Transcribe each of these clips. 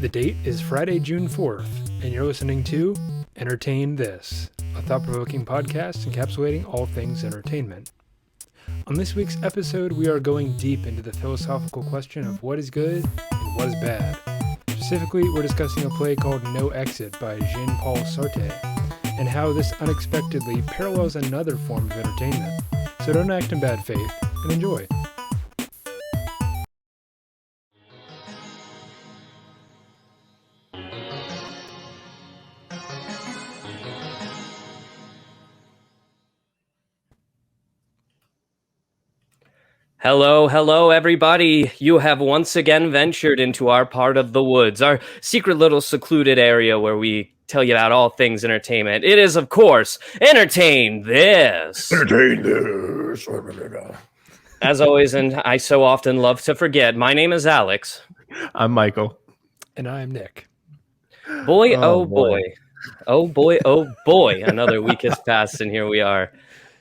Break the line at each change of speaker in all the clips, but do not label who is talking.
The date is Friday, June 4th, and you're listening to Entertain This, a thought-provoking podcast encapsulating all things entertainment. On this week's episode, we are going deep into the philosophical question of what is good and what is bad. Specifically, we're discussing a play called No Exit by Jean Paul Sartres, and how this unexpectedly parallels another form of entertainment. So don't act in bad faith, and enjoy.
Hello, everybody. You have once again ventured into our part of the woods, our secret little secluded area where we tell you about all things entertainment. It is, of course, Entertain This.
Entertain this.
As always, and I so often love to forget, my name is Alex.
I'm Michael.
And I'm Nick.
Boy, oh boy. Oh boy, oh boy. Another week has passed, and here we are.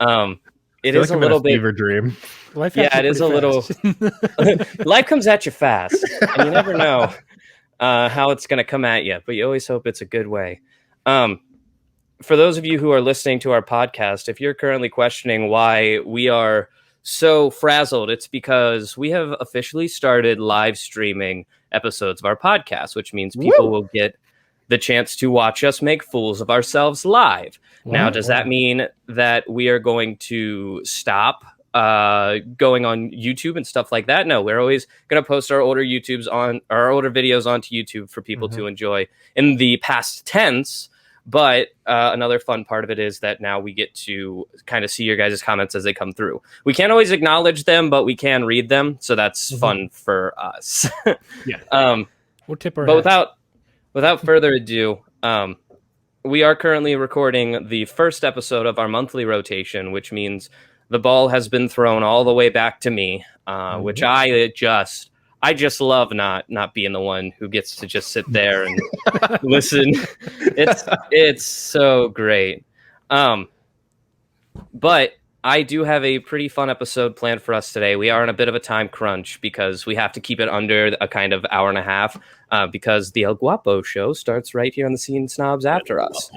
It is like a little bit
fever dream.
Life
it is a little. Life comes at you fast, and you never know how it's going to come at you. But you always hope it's a good way. For those of you who are listening to our podcast, if you're currently questioning why we are so frazzled, it's because we have officially started live streaming episodes of our podcast, which means people will get the chance to watch us make fools of ourselves live. Now, does that mean that we are going to stop going on YouTube and stuff like that? No, we're always going to post our older videos onto YouTube for people to enjoy in the past tense. But another fun part of it is that now we get to kind of see your guys' comments as they come through. We can't always acknowledge them, but we can read them. So that's fun for us.
We'll tip our
But without further ado, we are currently recording the first episode of our monthly rotation, which means the ball has been thrown all the way back to me, which I just love not being the one who gets to just sit there and listen. It's so great. But I do have a pretty fun episode planned for us today. We are in a bit of a time crunch because we have to keep it under a kind of hour and a half because the El Guapo show starts right here on the Scene Snobs after us.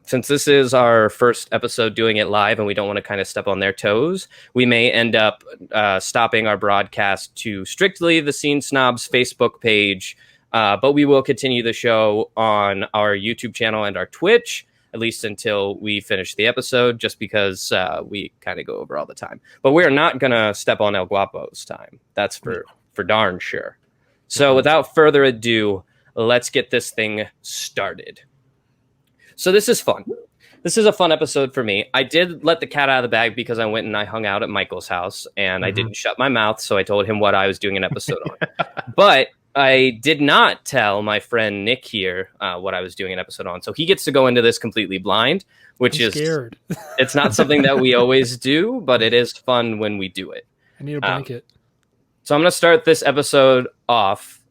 Since this is our first episode doing it live and we don't want to kind of step on their toes, we may end up stopping our broadcast to strictly the Scene Snobs Facebook page, but we will continue the show on our YouTube channel and our Twitch, at least until we finish the episode, just because we kind of go over all the time. But we're not going to step on El Guapo's time. That's for darn sure. So without further ado, let's get this thing started. So this is fun. This is a fun episode for me. I did let the cat out of the bag because I went and I hung out at Michael's house, and I didn't shut my mouth, so I told him what I was doing an episode on. But I did not tell my friend Nick here what I was doing an episode on, so he gets to go into this completely blind, which is scared. It's not something that we always do, but it is fun when we do it.
I need a blanket.
So I'm going to start this episode off.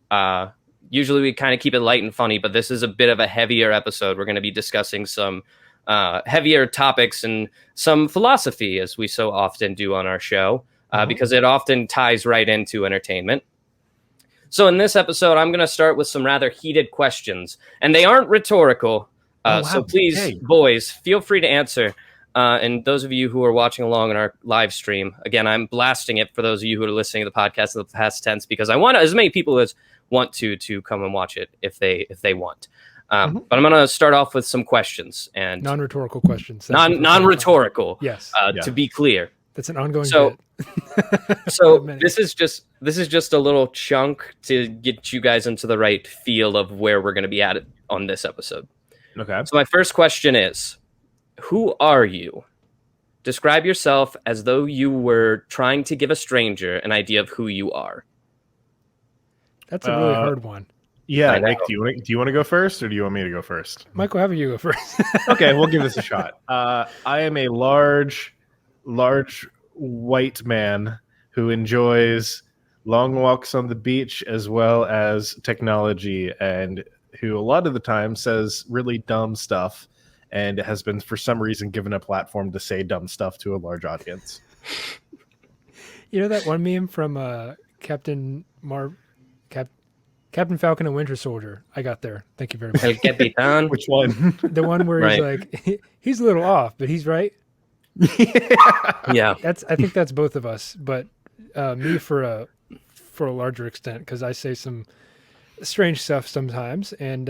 Usually we kind of keep it light and funny, but this is a bit of a heavier episode. We're going to be discussing some heavier topics and some philosophy, as we so often do on our show, because it often ties right into entertainment. So in this episode, I'm going to start with some rather heated questions, and they aren't rhetorical. So please, boys, feel free to answer. And those of you who are watching along in our live stream, again, I'm blasting it for those of you who are listening to the podcast in the past tense, because I want as many people as want to come and watch it if they want. But I'm going to start off with some questions, and
non-rhetorical questions.
Non-rhetorical.
Yes.
To be clear.
That's an ongoing
bit. So
minute.
this is just a little chunk to get you guys into the right feel of where we're going to be at on this episode.
Okay.
So my first question is, who are you? Describe yourself as though you were trying to give a stranger an idea of who you are.
That's a really hard one.
Yeah, Nick, do you want to go first, or do you want me to go first?
Michael, have you go first?
Okay, we'll give this a shot. I am a large white man who enjoys long walks on the beach as well as technology, and who a lot of the time says really dumb stuff, and has been for some reason given a platform to say dumb stuff to a large audience.
You know that one meme from Captain Captain Falcon and Winter Soldier. I got there. Thank you very much.
El Capitan.
Which one?
The one where he's like, he's a little off, but he's right.
Yeah.
I think that's both of us, but me for a larger extent, because I say some strange stuff sometimes, and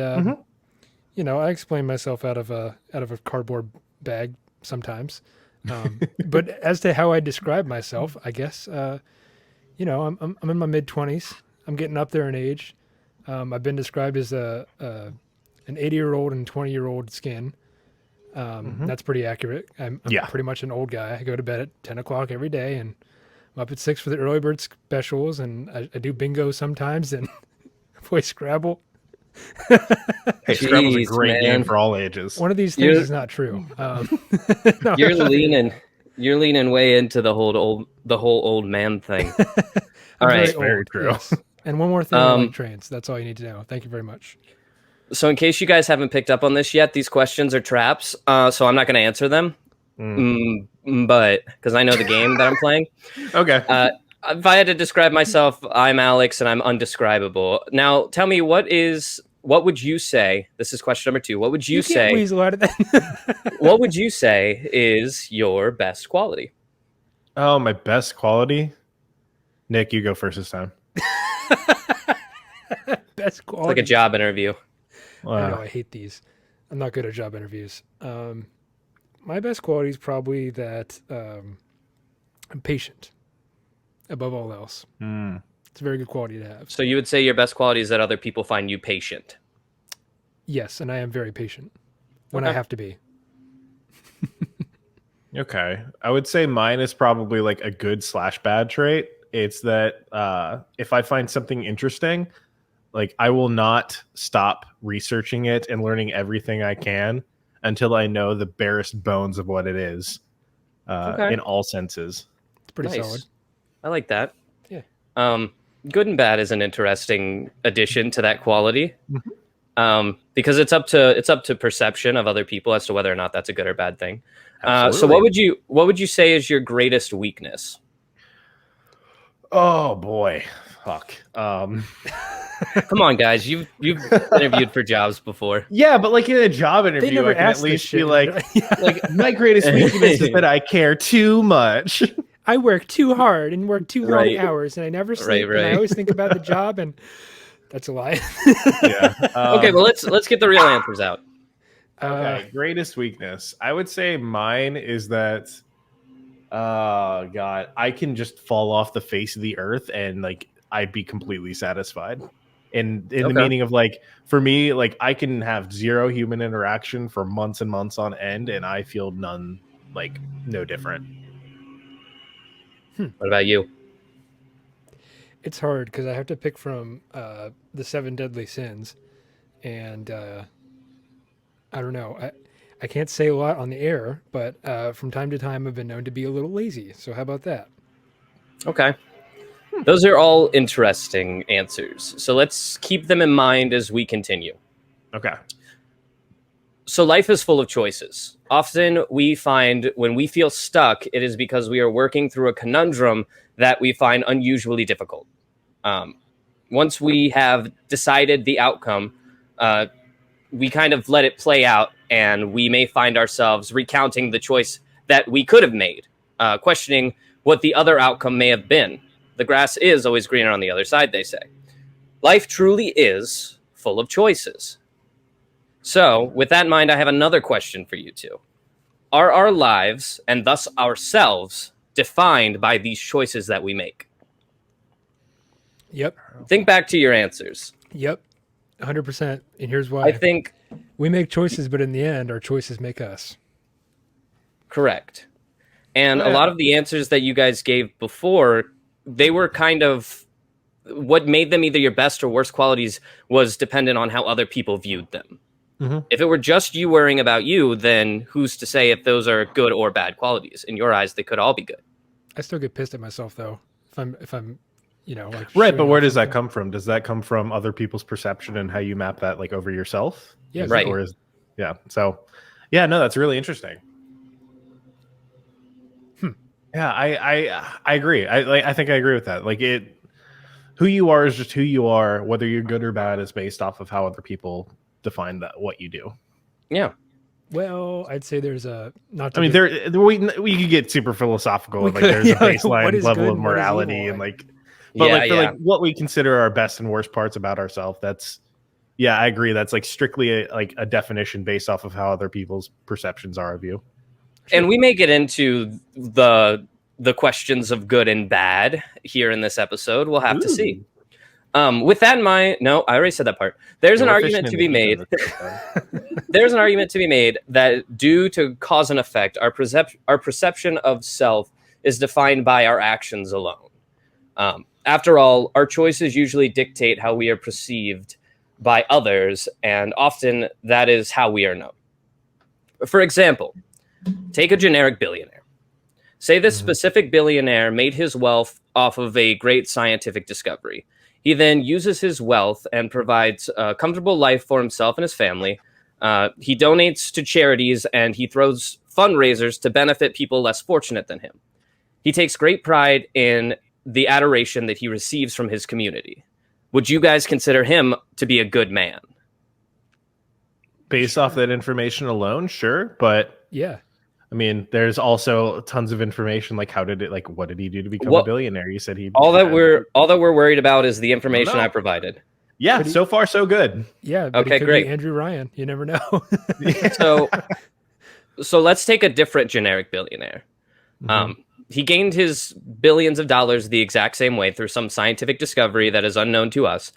you know, I explain myself out of a cardboard bag sometimes. But as to how I describe myself, I guess you know, I'm in my mid-20s. I'm getting up there in age. I've been described as an 80-year-old and 20-year-old skin. That's pretty accurate. I'm pretty much an old guy. I go to bed at 10 o'clock every day, and I'm up at 6 for the early bird specials, and I do bingo sometimes and play Scrabble.
Hey, Scrabble's a great game for all ages.
One of these things is not true.
No. You're leaning way into the whole old man thing. All right,
very true.
Yes. And one more thing, I like trains. That's all you need to know. Thank you very much.
So in case you guys haven't picked up on this yet, these questions are traps. So I'm not going to answer them. But because I know the game that I'm playing.
Okay.
If I had to describe myself, I'm Alex and I'm undescribable. Now, tell me, what would you say? This is question number 2. What would you say?
Weasel out of that.
What would you say is your best quality?
Oh, my best quality? Nick, you go first this time.
Best quality.
It's like a job interview.
I know, I hate these. I'm not good at job interviews. My best quality is probably that I'm patient above all else. It's a very good quality to have.
So you would say your best quality is that other people find you patient?
Yes, and I am very patient when I have to be.
Okay. I would say mine is probably like a good/bad trait. It's that if I find something interesting, like I will not stop researching it and learning everything I can until I know the barest bones of what it is in all senses.
It's pretty solid.
I like that.
Yeah.
Good and bad is an interesting addition to that quality. Because it's up to perception of other people as to whether or not that's a good or bad thing. So what would you say is your greatest weakness?
Oh boy. Fuck.
Come on, guys. You've interviewed for jobs before.
Yeah, but like in a job interview, I can at least be like, like my greatest weakness is that I care too much.
I work too hard and work too long hours, and I never sleep.
Right.
And I always think about the job, and that's a lie.
Yeah.
Okay, well let's get the real answers out.
Okay, greatest weakness. I would say mine is that God, I can just fall off the face of the earth and like I'd be completely satisfied. In the meaning of like, for me, like I can have zero human interaction for months and months on end, and I feel no different.
What about you?
It's hard because I have to pick from the 7 deadly sins, and I don't know. I can't say a lot on the air, but from time to time I've been known to be a little lazy. So how about that?
Okay. Those are all interesting answers. So let's keep them in mind as we continue.
Okay.
So life is full of choices. Often we find when we feel stuck, it is because we are working through a conundrum that we find unusually difficult. Once we have decided the outcome, we kind of let it play out, and we may find ourselves recounting the choice that we could have made, questioning what the other outcome may have been. The grass is always greener on the other side, they say. Life truly is full of choices. So, with that in mind, I have another question for you two. Are our lives, and thus ourselves, defined by these choices that we make?
Yep.
Think back to your answers.
Yep. 100%. And here's why.
I think
we make choices, but in the end, our choices make us.
Correct. And a lot of the answers that you guys gave before, they were kind of what made them either your best or worst qualities was dependent on how other people viewed them. Mm-hmm. If it were just you worrying about you, then who's to say if those are good or bad qualities? In your eyes, they could all be good.
I still get pissed at myself though. If I'm like
right, but where does that come from? Does that come from other people's perception and how you map that like over yourself?
Yeah,
right.
So no, that's really interesting. Yeah, I agree. I think I agree with that. Like who you are is just who you are. Whether you're good or bad is based off of how other people define that what you do.
Yeah.
Well, I'd say there's a not. To
I mean,
get,
we could get super philosophical.
We
Like,
could,
there's
yeah,
a baseline
what is
level
good
of
and what is
morality,
evil?
and like, but
Yeah,
like for
yeah.
like what we consider our best and worst parts about ourselves. That's I agree. That's like strictly a definition based off of how other people's perceptions are of you.
And we may get into the questions of good and bad here in this episode. We'll have to see. With that in mind, no, I already said that part. There's an argument to be made. There's an argument to be made that due to cause and effect, our perception of self is defined by our actions alone. After all, our choices usually dictate how we are perceived by others, and often that is how we are known. For example, take a generic billionaire. Say this specific billionaire made his wealth off of a great scientific discovery. He then uses his wealth and provides a comfortable life for himself and his family. He donates to charities and he throws fundraisers to benefit people less fortunate than him. He takes great pride in the adoration that he receives from his community. Would you guys consider him to be a good man?
Based off that information alone, sure. But
yeah.
I mean, there's also tons of information. Like, what did he do to become a billionaire? You said
all that we're worried about is the information I provided.
Yeah, so far so good.
Yeah. But
okay, great.
Andrew Ryan, you never know.
So let's take a different generic billionaire. He gained his billions of dollars the exact same way through some scientific discovery that is unknown to us.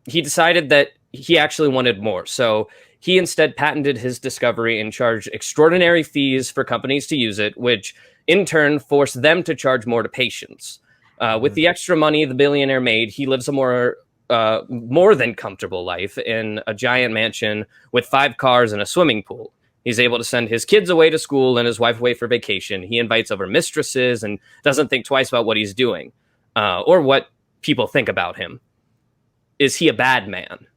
He decided that he actually wanted more. So he instead patented his discovery and charged extraordinary fees for companies to use it, which in turn forced them to charge more to patients. With the extra money the billionaire made, he lives a more than comfortable life in a giant mansion with 5 cars and a swimming pool. He's able to send his kids away to school and his wife away for vacation. He invites over mistresses and doesn't think twice about what he's doing or what people think about him. Is he a bad man?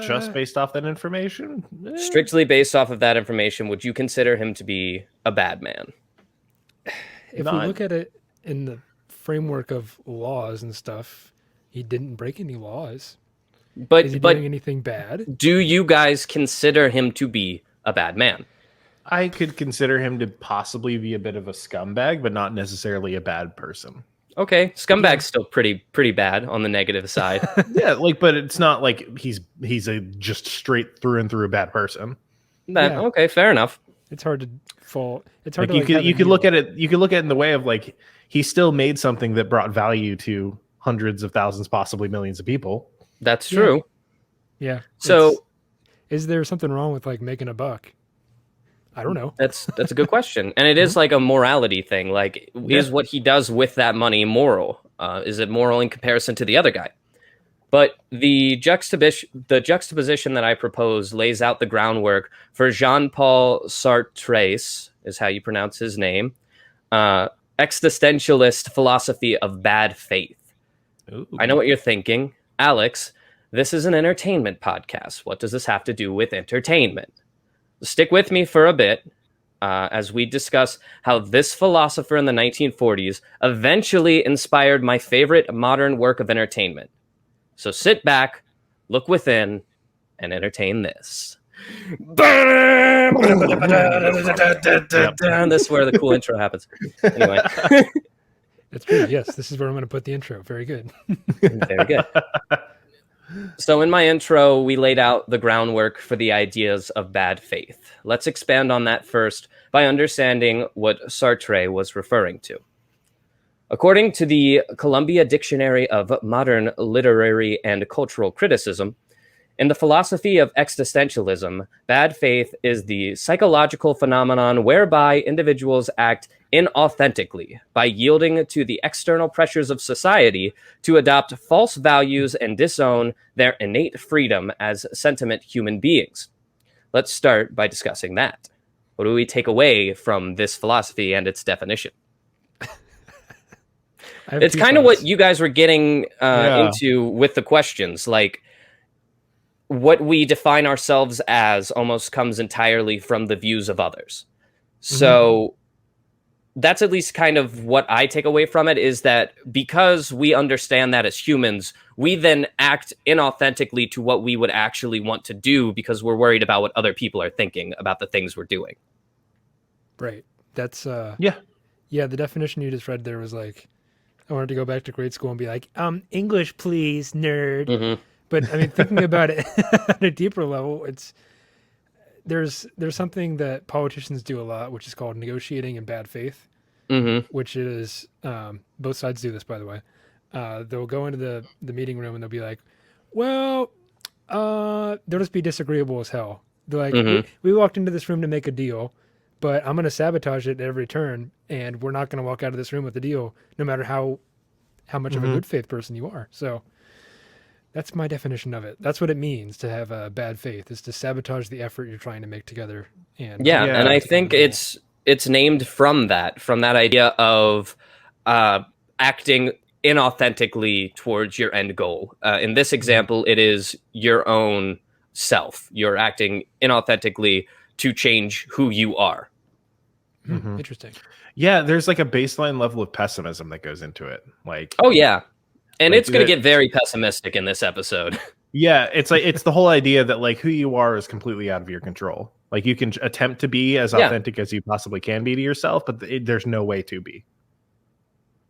Just based off that information?
Strictly based off of that information, would you consider him to be a bad man?
If we look at it in the framework of laws and stuff, he didn't break any laws.
But
is he doing anything bad?
Do you guys consider him to be a bad man?
I could consider him to possibly be a bit of a scumbag, but not necessarily a bad person.
Okay, scumbag's still pretty bad on the negative side.
Yeah, but it's not like he's a just straight through and through a bad person.
Okay, fair enough.
It's hard to fall. It's hard
like
to
you could look at it. You could look at it in the way of like he still made something that brought value to hundreds of thousands, possibly millions of people.
That's true.
Yeah.
So,
is there something wrong with like making a buck? I don't know.
That's a good question, and it is like a morality thing. Like, is what he does with that money moral? Is it moral in comparison to the other guy? But the juxtaposition that I propose lays out the groundwork for Jean Paul Sartres, is how you pronounce his name, existentialist philosophy of bad faith.
Ooh.
I know what you're thinking. Alex, this is an entertainment podcast. What does this have to do with entertainment? Stick with me for a bit as we discuss how this philosopher in the 1940s eventually inspired my favorite modern work of entertainment. So sit back, look within, and entertain this. This is where the cool intro happens. Anyway.
That's good. Yes, this is where I'm going to put the intro. Very good.
Very good. So in my intro, we laid out the groundwork for the ideas of bad faith. Let's expand on that first by understanding what Sartre was referring to. According to the Columbia Dictionary of Modern Literary and Cultural Criticism, in the philosophy of existentialism, bad faith is the psychological phenomenon whereby individuals act inauthentically by yielding to the external pressures of society to adopt false values and disown their innate freedom as sentient human beings. Let's start by discussing that. What do we take away from this philosophy and its definition? It's kind of what you guys were getting into with the questions, like what we define ourselves as almost comes entirely from the views of others. So that's at least kind of what I take away from it, is that because we understand that as humans, we then act inauthentically to what we would actually want to do because we're worried about what other people are thinking about the things we're doing.
Right. That's
Yeah.
yeah, the definition you just read there was like, I wanted to go back to grade school and be like, English, please, nerd.
Mm-hmm.
But I mean, thinking about it at a deeper level, there's something that politicians do a lot, which is called negotiating in bad faith,
Mm-hmm.
which is both sides do this, by the way. They'll go into the meeting room and they'll be like, well, they'll just be disagreeable as hell. They're like,
Mm-hmm.
we walked into this room to make a deal, but I'm going to sabotage it at every turn, and we're not going to walk out of this room with a deal, no matter how much of a good faith person you are. So that's my definition of it. That's what it means to have a bad faith, is to sabotage the effort you're trying to make together. And
Yeah, and I think it's named from that idea of acting inauthentically towards your end goal. In this example, it is your own self. You're acting inauthentically to change who you are.
Interesting.
Yeah, there's like a baseline level of pessimism that goes into it. Like,
Oh yeah, and
Like,
it's going to get very pessimistic in this episode.
yeah, it's the whole idea that like who you are is completely out of your control. Like you can attempt to be as authentic as you possibly can be to yourself, but there's no way to be.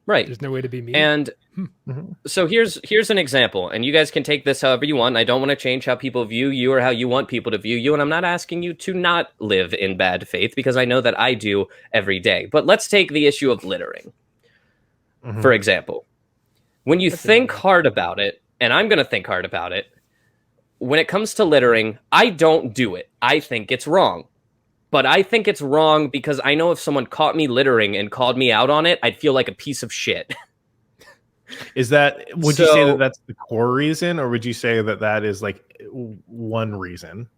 Right.
There's no way to be me.
And so here's an example, and you guys can take this however you want. I don't want to change how people view you or how you want people to view you, and I'm not asking you to not live in bad faith, because I know that I do every day. But let's take the issue of littering, for example. When you think hard about it, and I'm going to think hard about it, when it comes to littering, I don't do it. I think it's wrong. But I think it's wrong because I know if someone caught me littering and called me out on it, I'd feel like a piece of shit.
Would you say that that's the core reason, or would you say that that is like one reason?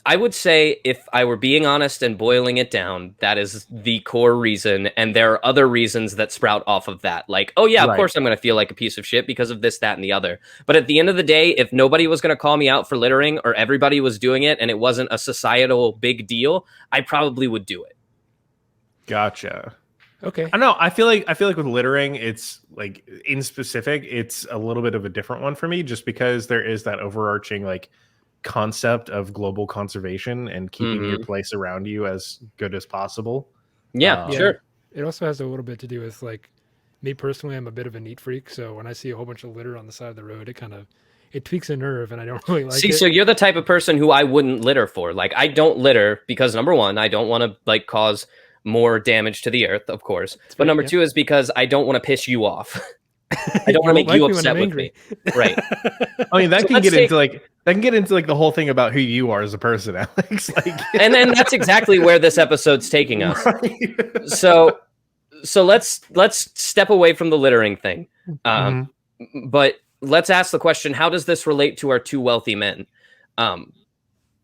I would say, if I were being honest and boiling it down, that is the core reason. And there are other reasons that sprout off of that. Like, oh yeah, of course I'm going to feel like a piece of shit because of this, that, and the other. But at the end of the day, if nobody was going to call me out for littering, or everybody was doing it and it wasn't a societal big deal, I probably would do it.
Gotcha.
Okay.
I know. I feel like with littering, it's like in specific, it's a little bit of a different one for me, just because there is that overarching like concept of global conservation and keeping your place around you as good as possible.
Yeah, sure.
It also has a little bit to do with, like, me personally, I'm a bit of a neat freak, so when I see a whole bunch of litter on the side of the road, it tweaks a nerve, and I don't really like it.
So you're the type of person who I wouldn't litter for. Like, I don't litter because, number one, I don't want to like cause more damage to the earth, of course. But number two is because I don't want to piss you off. I don't want to make you upset with me. Right.
I mean, that can get into like the whole thing about who you are as a person, Alex. Like,
and then that's exactly where this episode's taking us. Right. So let's step away from the littering thing. But let's ask the question: how does this relate to our two wealthy men?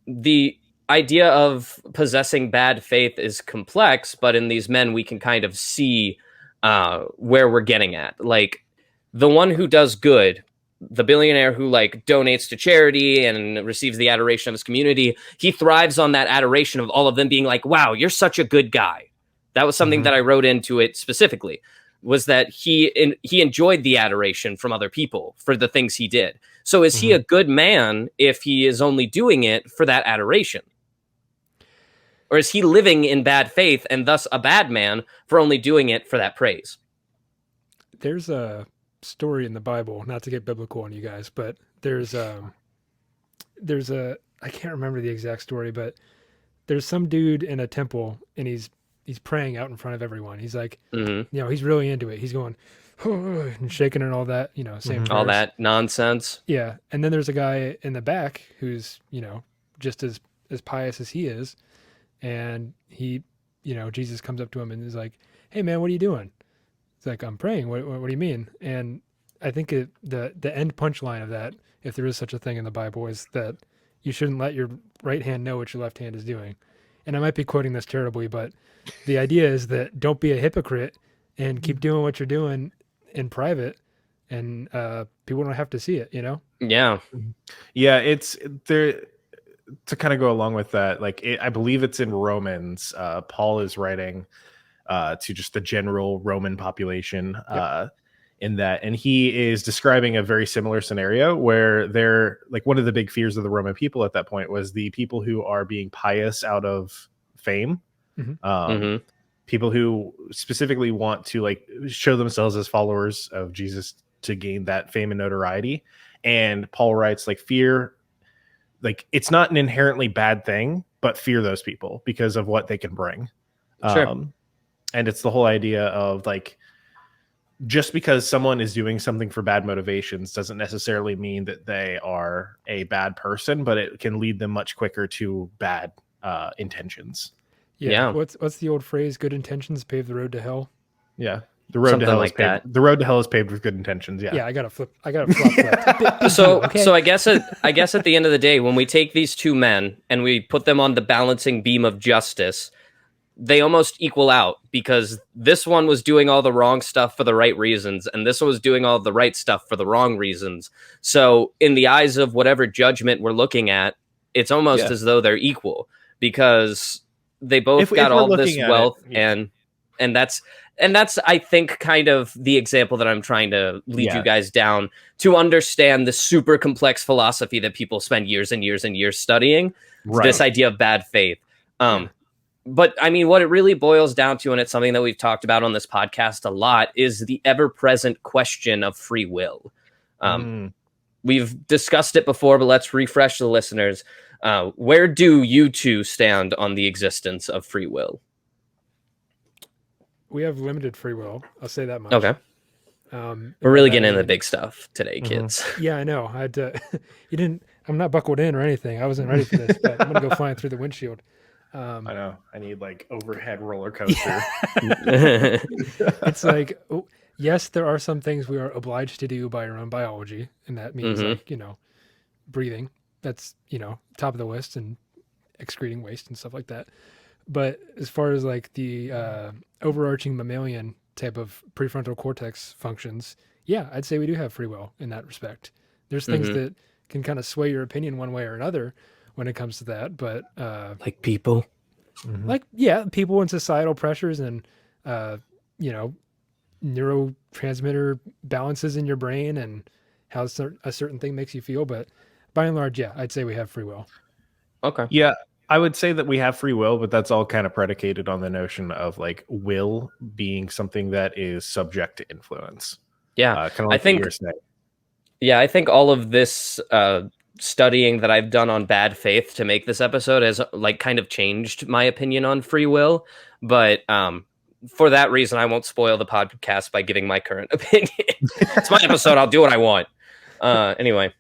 The idea of possessing bad faith is complex, but in these men, we can kind of see where we're getting at. Like, the one who does good, the billionaire who like donates to charity and receives the adoration of his community, he thrives on that adoration of all of them being like, wow, you're such a good guy. That was something that I wrote into it specifically, was that he enjoyed the adoration from other people for the things he did. So is he a good man if he is only doing it for that adoration? Or is he living in bad faith and thus a bad man for only doing it for that praise?
There's a story in the Bible, not to get biblical on you guys, but there's a I can't remember the exact story, but there's some dude in a temple, and he's praying out in front of everyone. He's like, he's really into it. He's going and shaking and all that, saying
all that nonsense.
Yeah. And then there's a guy in the back who's, just as pious as he is. And he, Jesus comes up to him and is like, hey man, what are you doing? It's like, I'm praying. What do you mean? And I think the end punchline of that, if there is such a thing in the Bible, is that you shouldn't let your right hand know what your left hand is doing. And I might be quoting this terribly, but the idea is that don't be a hypocrite and keep doing what you're doing in private, and people don't have to see it,
Yeah.
Yeah, it's there. To kind of go along with that, like I believe it's in Romans, Paul is writing to just the general Roman population. In that, and he is describing a very similar scenario where they're like, one of the big fears of the Roman people at that point was the people who are being pious out of fame. People who specifically want to like show themselves as followers of Jesus to gain that fame and notoriety. And Paul writes, like, fear, like, it's not an inherently bad thing, but fear those people because of what they can bring.
Sure.
And it's the whole idea of like, just because someone is doing something for bad motivations doesn't necessarily mean that they are a bad person, but it can lead them much quicker to bad intentions.
Yeah.
What's the old phrase? Good intentions pave the road to hell.
Yeah. The road
Something
to hell
like
is paved.
that.
The road to hell is paved with good intentions. Yeah.
Yeah, I got to flip. Big
So
deal, okay?
so I guess at the end of the day, when we take these two men and we put them on the balancing beam of justice, they almost equal out, because this one was doing all the wrong stuff for the right reasons, and this one was doing all the right stuff for the wrong reasons. So in the eyes of whatever judgment we're looking at, it's almost as though they're equal, because they both got all this wealth, and that's I think kind of the example that I'm trying to lead you guys down to understand the super complex philosophy that people spend years and years and years studying. Right. This idea of bad faith. But I mean, what it really boils down to, and it's something that we've talked about on this podcast a lot, is the ever-present question of free will. We've discussed it before, but let's refresh the listeners. Where do you two stand on the existence of free will?
We have limited free will. I'll say that much.
Okay. We're really getting into the big stuff today, kids.
Yeah, I know. I had to. I'm not buckled in or anything. I wasn't ready for this, but I'm gonna go flying through the windshield.
I know. I need like overhead roller coaster.
It's like, yes, there are some things we are obliged to do by our own biology, and that means like, breathing. That's, top of the list, and excreting waste and stuff like that. But as far as like the overarching mammalian type of prefrontal cortex functions, yeah, I'd say we do have free will in that respect. There's things that can kind of sway your opinion one way or another when it comes to that, but
like people,
people and societal pressures and neurotransmitter balances in your brain and how a certain thing makes you feel. But by and large, yeah, I'd say we have free will.
Okay.
Yeah, I would say that we have free will, but that's all kind of predicated on the notion of like will being something that is subject to influence.
Yeah,
kind of like what you're saying.
Yeah, I think all of this studying that I've done on bad faith to make this episode has like kind of changed my opinion on free will. But for that reason, I won't spoil the podcast by giving my current opinion. It's my episode. I'll do what I want. Anyway,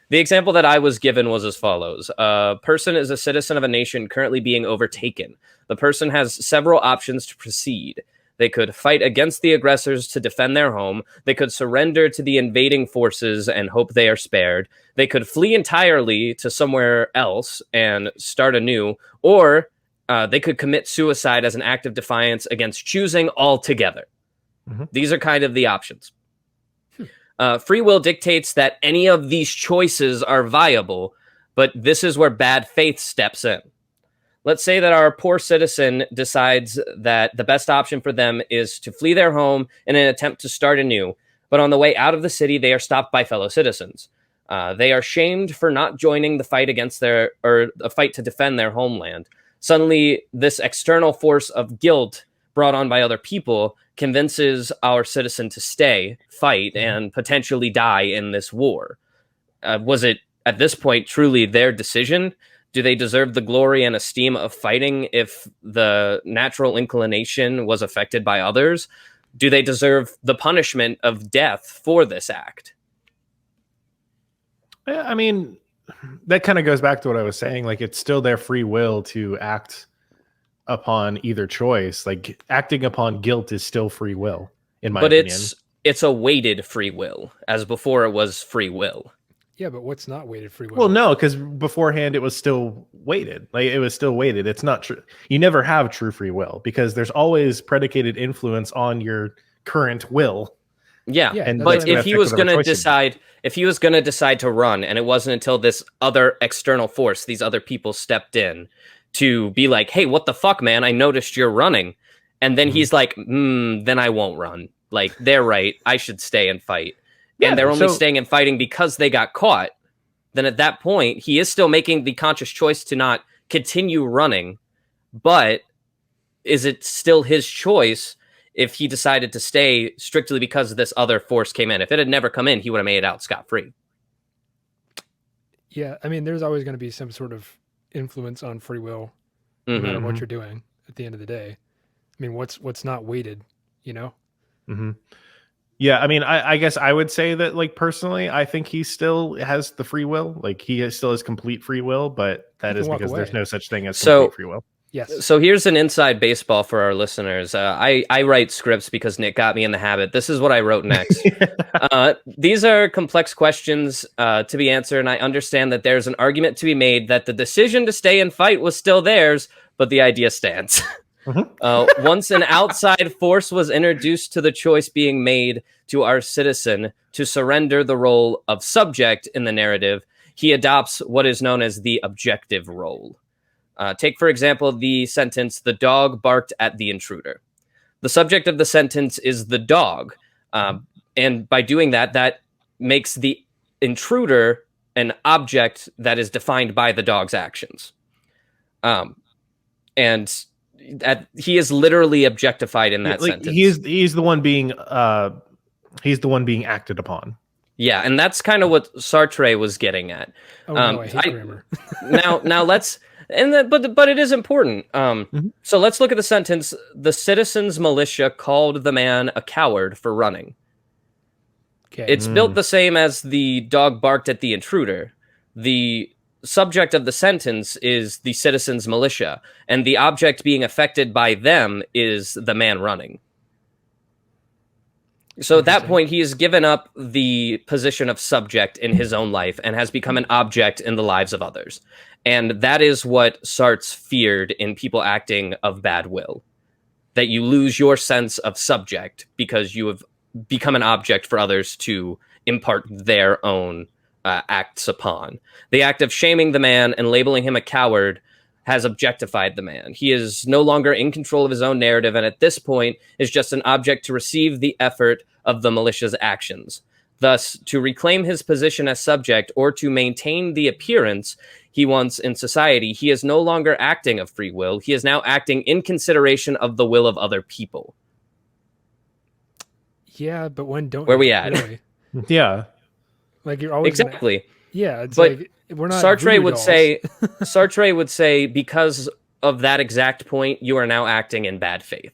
the example that I was given was as follows. A person is a citizen of a nation currently being overtaken. The person has several options to proceed. They could fight against the aggressors to defend their home. They could surrender to the invading forces and hope they are spared. They could flee entirely to somewhere else and start anew, or they could commit suicide as an act of defiance against choosing altogether. These are kind of the options. Free will dictates that any of these choices are viable, but this is where bad faith steps in. Let's say that our poor citizen decides that the best option for them is to flee their home in an attempt to start anew. But on the way out of the city, they are stopped by fellow citizens. They are shamed for not joining the fight a fight to defend their homeland. Suddenly, this external force of guilt brought on by other people convinces our citizen to stay, fight, and potentially die in this war. Was it, at this point, truly their decision? Do they deserve the glory and esteem of fighting if the natural inclination was affected by others? Do they deserve the punishment of death for this act?
I mean, that kind of goes back to what I was saying. Like, it's still their free will to act upon either choice. Like, acting upon guilt is still free will, in my opinion.
But it's a weighted free will, as before it was free will.
Yeah, but what's not weighted free will?
Well, no, because beforehand it was still weighted. Like, it was still weighted. It's not true. You never have true free will because there's always predicated influence on your current will.
Yeah, but if he was going to decide to run, and it wasn't until this other external force, these other people stepped in to be like, "Hey, what the fuck, man? I noticed you're running," And then he's like, then I won't run. Like, they're right. I should stay and fight.
Yeah,
and they're only staying and fighting because they got caught. Then at that point, he is still making the conscious choice to not continue running. But is it still his choice if he decided to stay strictly because this other force came in? If it had never come in, he would have made it out scot-free.
Yeah, I mean, there's always going to be some sort of influence on free will, no matter what you're doing at the end of the day. I mean, what's not weighted, you know?
Yeah, I mean, I guess I would say that, like, personally, I think he still has the free will. Like, still has complete free will, but that is because there's no such thing as complete free will.
Yes.
So here's an inside baseball for our listeners. I write scripts because Nick got me in the habit. This is what I wrote next. These are complex questions to be answered, and I understand that there's an argument to be made that the decision to stay and fight was still theirs, but the idea stands. Once an outside force was introduced to the choice being made to our citizen to surrender the role of subject in the narrative, he adopts what is known as the objective role. Take, for example, the sentence, "The dog barked at the intruder." The subject of the sentence is the dog. And by doing that, that makes the intruder an object that is defined by the dog's actions. And he is literally objectified in that sentence.
He's the one being acted upon.
Yeah, and that's kind of what Sartre was getting at.
Oh, no, I hate grammar.
now let's... But it is important. So let's look at the sentence. The citizens' militia called the man a coward for running. Okay. It's built the same as the dog barked at the intruder. The subject of the sentence is the citizens' militia, and the object being affected by them is the man running. So at that point, he has given up the position of subject in his own life and has become an object in the lives of others. And that is what Sartre feared in people acting of bad will, that you lose your sense of subject because you have become an object for others to impart their own acts upon. The act of shaming the man and labeling him a coward has objectified the man. He is no longer in control of his own narrative, and at this point is just an object to receive the effort of the militia's actions. Thus, to reclaim his position as subject or to maintain the appearance he wants in society, he is no longer acting of free will. He is now acting in consideration of the will of other people.
Yeah, but when don't
where we at?
Really?
Yeah,
like you're always
exactly.
Yeah, it's
but
like we're not.
Sartre would say because of that exact point, you are now acting in bad faith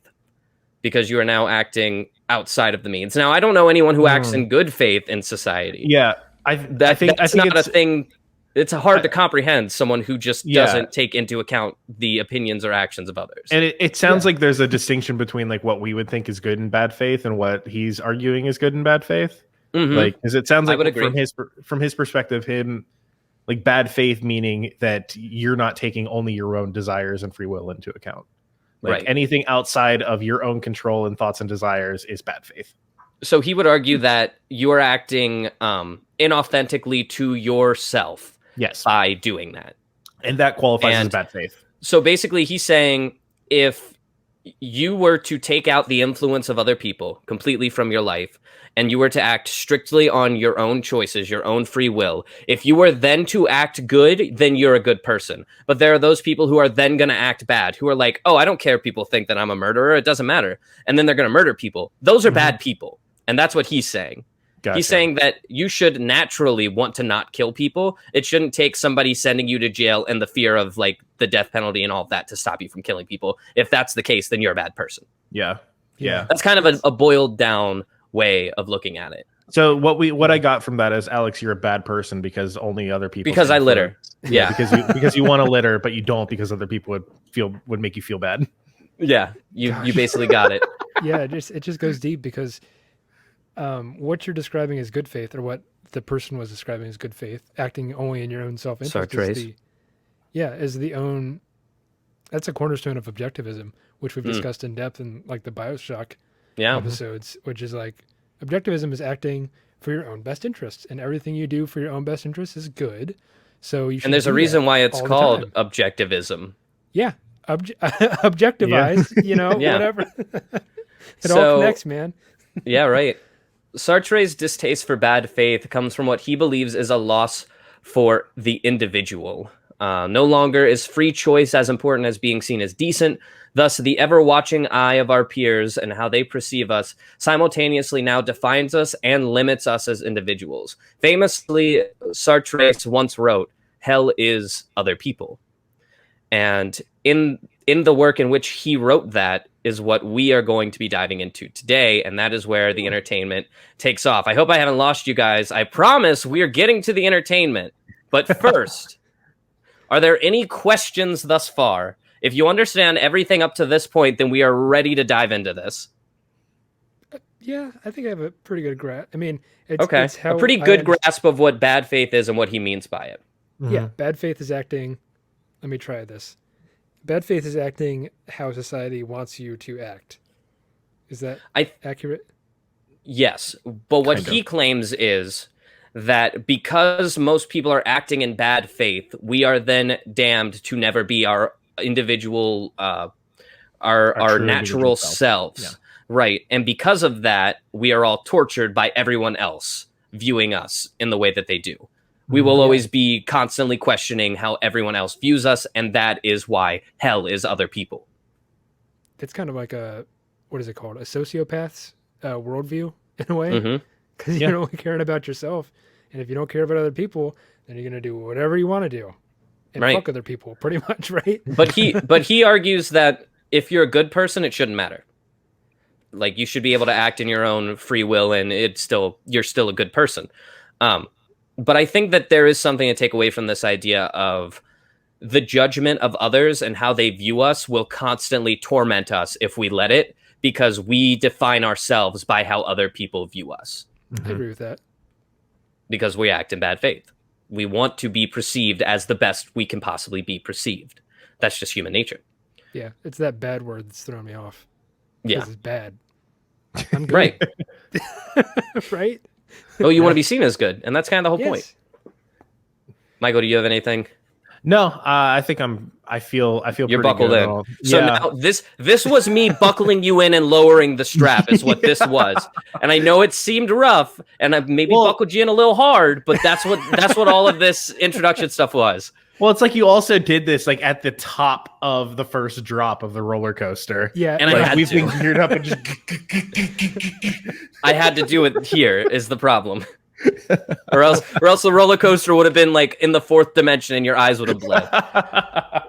because you are now acting outside of the means. Now, I don't know anyone who acts in good faith in society.
Yeah, I think
that's not a thing. It's hard to comprehend someone who just doesn't take into account the opinions or actions of others.
And it sounds like there's a distinction between like what we would think is good and bad faith and what he's arguing is good and bad faith. Like, because it sounds like from his perspective, him like bad faith meaning that you're not taking only your own desires and free will into account. Like anything outside of your own control and thoughts and desires is bad faith.
So he would argue that you're acting inauthentically to yourself.
Yes.
By doing that.
And that qualifies as bad faith.
So basically he's saying if you were to take out the influence of other people completely from your life and you were to act strictly on your own choices, your own free will, if you were then to act good, then you're a good person. But there are those people who are then going to act bad, who are like, oh, I don't care if people think that I'm a murderer. It doesn't matter. And then they're going to murder people. Those are bad people. And that's what he's saying. Gotcha. He's saying that you should naturally want to not kill people. It shouldn't take somebody sending you to jail and the fear of like the death penalty and all of that to stop you from killing people. If that's the case, then you're a bad person.
Yeah.
That's kind of a boiled down way of looking at it.
So what I got from that is, Alex, you're a bad person because only other people.
Because I litter. Yeah.
because you want to litter, but you don't because other people would make you feel bad.
Yeah. You basically got it.
Yeah. It just goes deep because. What you're describing as good faith, or what the person was describing as good faith, acting only in your own self-interest, that's a cornerstone of objectivism, which we've discussed in depth in like the Bioshock episodes, which is like objectivism is acting for your own best interests, and everything you do for your own best interests is good. So you should.
And there's a reason why it's called objectivism.
Yeah. objectivized,
Yeah.
whatever. It all
So-
connects, man.
Yeah, right. Sartre's distaste for bad faith comes from what he believes is a loss for the individual. No longer is free choice as important as being seen as decent. Thus, the ever-watching eye of our peers and how they perceive us simultaneously now defines us and limits us as individuals. Famously, Sartre once wrote, "Hell is other people." And in the work in which he wrote that is what we are going to be diving into today, and that is where the entertainment takes off. I hope I haven't lost you guys. I promise we are getting to the entertainment. But first, are there any questions thus far? If you understand everything up to this point, then we are ready to dive into this.
Yeah, I think I have a pretty good grasp. I mean, it's how
a pretty good grasp of what bad faith is and what he means by it.
Yeah, bad faith is acting. Let me try this. Bad faith is acting how society wants you to act. Is that accurate?
Yes, but what he claims is that because most people are acting in bad faith, we are then damned to never be our individual, our natural selves. Yeah. Right. And because of that, we are all tortured by everyone else viewing us in the way that they do. We will always be constantly questioning how everyone else views us, and that is why hell is other people.
It's kind of like what is it called? A sociopath's worldview, in a way. Because you're only caring about yourself. And if you don't care about other people, then you're going to do whatever you want to do. And fuck other people, pretty much, right?
But he argues that if you're a good person, it shouldn't matter. Like, you should be able to act in your own free will, and you're still a good person. But I think that there is something to take away from this idea of the judgment of others and how they view us will constantly torment us if we let it, because we define ourselves by how other people view us.
I agree with that.
Because we act in bad faith. We want to be perceived as the best we can possibly be perceived. That's just human nature.
Yeah, it's that bad word that's throwing me off.
Yeah.
It's bad. I'm good.
Right.
Right?
Oh, you want to be seen as good, and that's kind of the whole point. Michael, do you have anything?
No, I think I feel
you're buckled in. So now this was me buckling you in and lowering the strap is what this was. And I know it seemed rough, and I maybe buckled you in a little hard, but that's what all of this introduction stuff was.
Well, it's like you also did this like at the top of the first drop of the roller coaster.
Yeah,
and I had
we've been geared up and just.
I had to do it here. Is the problem, or else the roller coaster would have been like in the fourth dimension, and your eyes would have bled.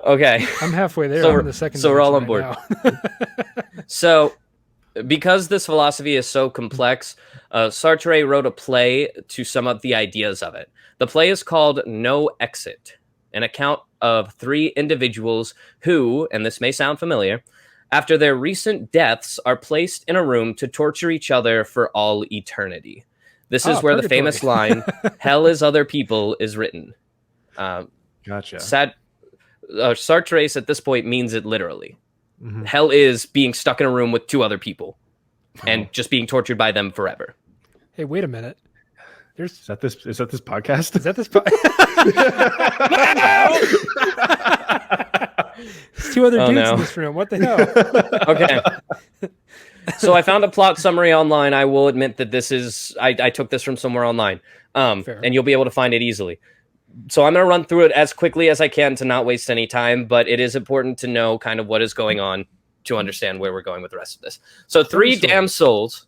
Okay,
I'm halfway there. So, I'm in the second.
So we're all on board. So, because this philosophy is so complex, Sartre wrote a play to sum up the ideas of it. The play is called No Exit, an account of three individuals who, and this may sound familiar, after their recent deaths are placed in a room to torture each other for all eternity. This is where the famous line, "Hell is other people," is written.
Gotcha.
Sartre at this point means it literally. Mm-hmm. Hell is being stuck in a room with two other people and just being tortured by them forever.
Hey, wait a minute.
Is that this podcast?
Is that this podcast? There's two other dudes in this room. What the hell?
Okay. So I found a plot summary online. I will admit that this is I took this from somewhere online. And you'll be able to find it easily. So I'm going to run through it as quickly as I can to not waste any time, but it is important to know kind of what is going on to understand where we're going with the rest of this. So three damn souls,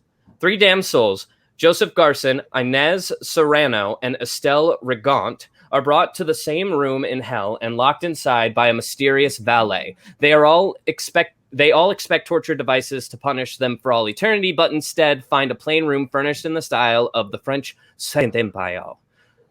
Joseph Garson, Inez Serrano, and Estelle Regant are brought to the same room in hell and locked inside by a mysterious valet. They all expect torture devices to punish them for all eternity, but instead find a plain room furnished in the style of the French Saint Empire.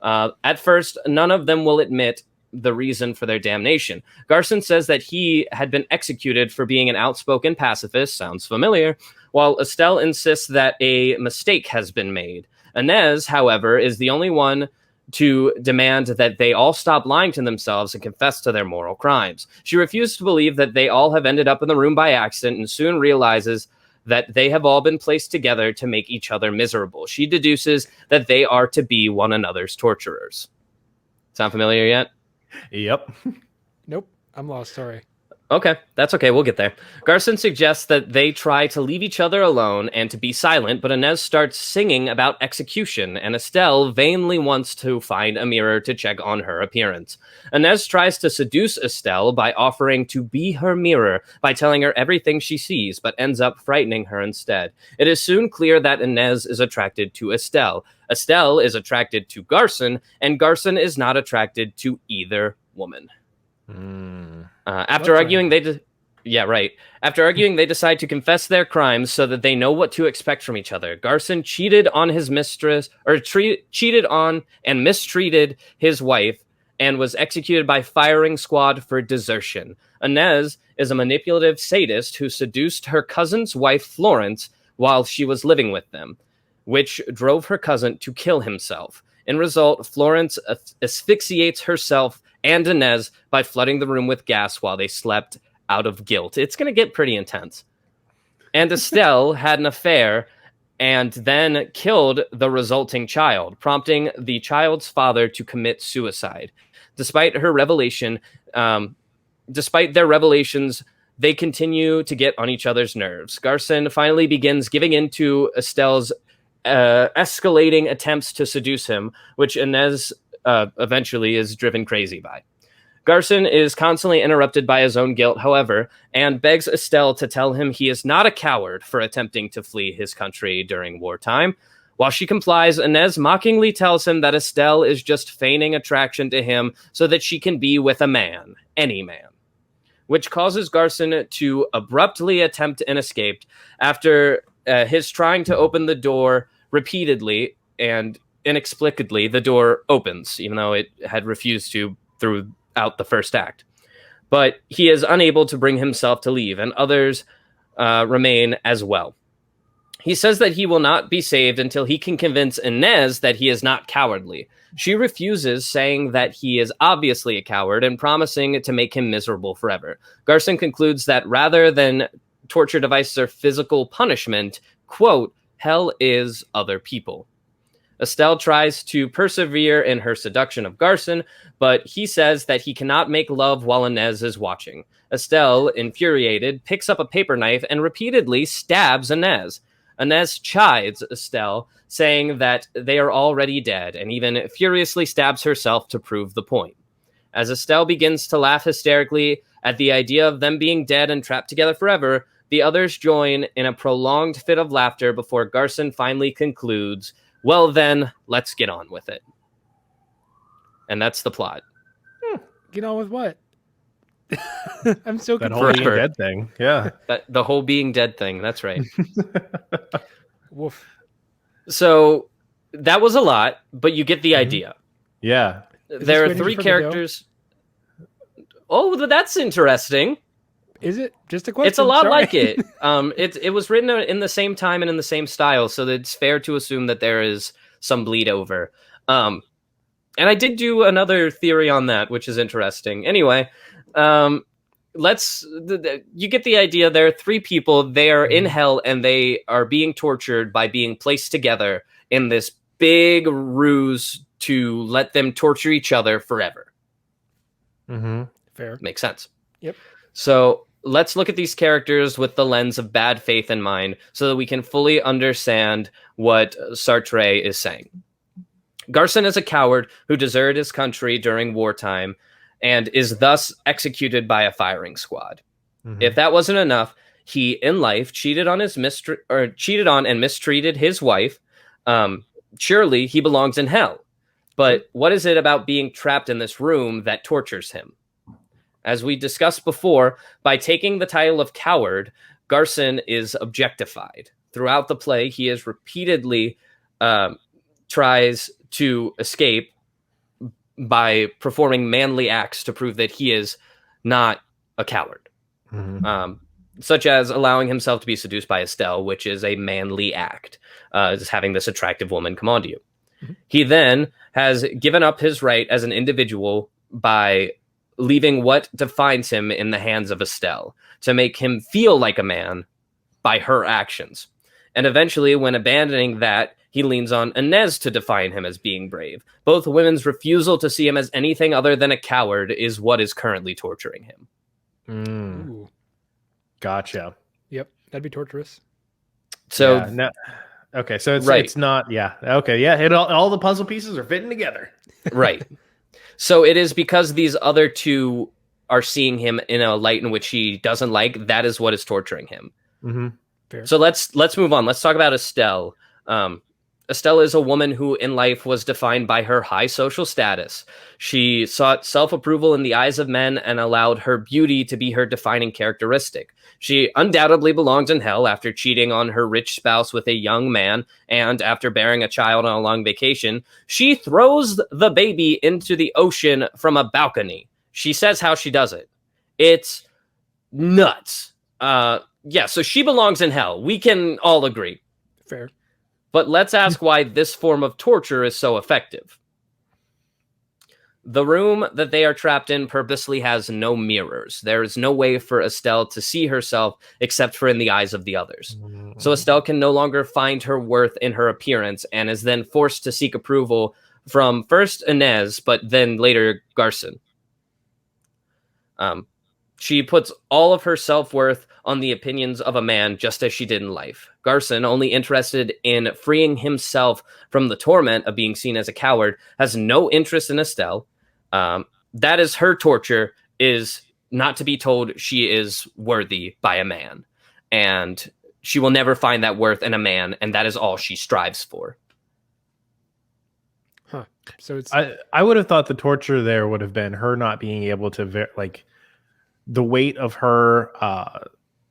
At first, none of them will admit the reason for their damnation. Garson says that he had been executed for being an outspoken pacifist, sounds familiar, while Estelle insists that a mistake has been made. Inez, however, is the only one to demand that they all stop lying to themselves and confess to their moral crimes. She refuses to believe that they all have ended up in the room by accident and soon realizes that they have all been placed together to make each other miserable. She deduces that they are to be one another's torturers. Sound familiar yet?
Yep.
Nope. I'm lost. Sorry.
Okay, that's okay. We'll get there. Garson suggests that they try to leave each other alone and to be silent, but Inez starts singing about execution, and Estelle vainly wants to find a mirror to check on her appearance. Inez tries to seduce Estelle by offering to be her mirror by telling her everything she sees, but ends up frightening her instead. It is soon clear that Inez is attracted to Estelle. Estelle is attracted to Garson, and Garson is not attracted to either woman. After arguing, After arguing, they decide to confess their crimes so that they know what to expect from each other. Garson cheated on his mistress, or cheated on and mistreated his wife, and was executed by firing squad for desertion. Inez is a manipulative sadist who seduced her cousin's wife, Florence, while she was living with them, which drove her cousin to kill himself. In result, Florence asphyxiates herself and Inez by flooding the room with gas while they slept out of guilt. It's going to get pretty intense. And Estelle had an affair and then killed the resulting child, prompting the child's father to commit suicide. Despite their revelations, they continue to get on each other's nerves. Garson finally begins giving in to Estelle's escalating attempts to seduce him, which Inez eventually is driven crazy by. Garson is constantly interrupted by his own guilt, however, and begs Estelle to tell him he is not a coward for attempting to flee his country during wartime. While she complies, Inez mockingly tells him that Estelle is just feigning attraction to him so that she can be with a man, any man, which causes Garson to abruptly attempt an escape after his trying to open the door repeatedly, and inexplicably the door opens, even though it had refused to throughout the first act. But he is unable to bring himself to leave, and others remain as well. He says that he will not be saved until he can convince Inez that he is not cowardly. She refuses, saying that he is obviously a coward and promising to make him miserable forever. Garson concludes that rather than torture devices or physical punishment, quote, hell is other people. Estelle tries to persevere in her seduction of Garson, but he says that he cannot make love while Inez is watching. Estelle, infuriated, picks up a paper knife and repeatedly stabs Inez. Inez chides Estelle, saying that they are already dead, and even furiously stabs herself to prove the point. As Estelle begins to laugh hysterically at the idea of them being dead and trapped together forever, the others join in a prolonged fit of laughter before Garson finally concludes, well then, let's get on with it. And that's the plot.
Get on with what? I'm so
that
confused.
whole being dead thing. Yeah.
The whole being dead thing. That's right.
Woof.
So that was a lot, but you get the idea.
Yeah.
There are three characters. Oh, that's interesting.
Is it just a question?
It's a lot like it. It was written in the same time and in the same style, so that it's fair to assume that there is some bleed over. And I did do another theory on that, which is interesting. Anyway, you get the idea. There are three people. They are in hell, and they are being tortured by being placed together in this big ruse to let them torture each other forever.
Mm-hmm.
Fair.
Makes sense.
Yep.
So let's look at these characters with the lens of bad faith in mind so that we can fully understand what Sartre is saying. Garson is a coward who deserted his country during wartime and is thus executed by a firing squad. Mm-hmm. If that wasn't enough, he in life cheated on and mistreated his wife. Surely he belongs in hell. But what is it about being trapped in this room that tortures him? As we discussed before, by taking the title of coward, Garson is objectified. Throughout the play, he is repeatedly tries to escape by performing manly acts to prove that he is not a coward. Mm-hmm. Such as allowing himself to be seduced by Estelle, which is a manly act, just having this attractive woman come onto you. Mm-hmm. He then has given up his right as an individual by leaving what defines him in the hands of Estelle to make him feel like a man by her actions. And eventually, when abandoning that, he leans on Inez to define him as being brave. Both women's refusal to see him as anything other than a coward is what is currently torturing him.
Ooh.
Gotcha.
Yep, that'd be torturous.
So
Yeah, no, okay, so
Right.
it's not. Yeah. Okay. Yeah. All the puzzle pieces are fitting together.
right. So it is because these other two are seeing him in a light in which he doesn't like. That is what is torturing him.
Mm-hmm.
Fair.
So let's move on. Let's talk about Estelle. Estelle is a woman who in life was defined by her high social status. She sought self-approval in the eyes of men and allowed her beauty to be her defining characteristic. She undoubtedly belongs in hell after cheating on her rich spouse with a young man, and after bearing a child on a long vacation, she throws the baby into the ocean from a balcony. She says how she does it. It's nuts. Yeah, so she belongs in hell. We can all agree.
Fair.
But let's ask why this form of torture is so effective. The room that they are trapped in purposely has no mirrors. There is no way for Estelle to see herself except for in the eyes of the others. So Estelle can no longer find her worth in her appearance and is then forced to seek approval from first Inez, but then later Garson. She puts all of her self-worth on the opinions of a man, just as she did in life. Garson, only interested in freeing himself from the torment of being seen as a coward, has no interest in Estelle. That is her torture, is not to be told she is worthy by a man. And she will never find that worth in a man, and that is all she strives for.
Huh. So it's
I would have thought the torture there would have been her not being able to the weight of her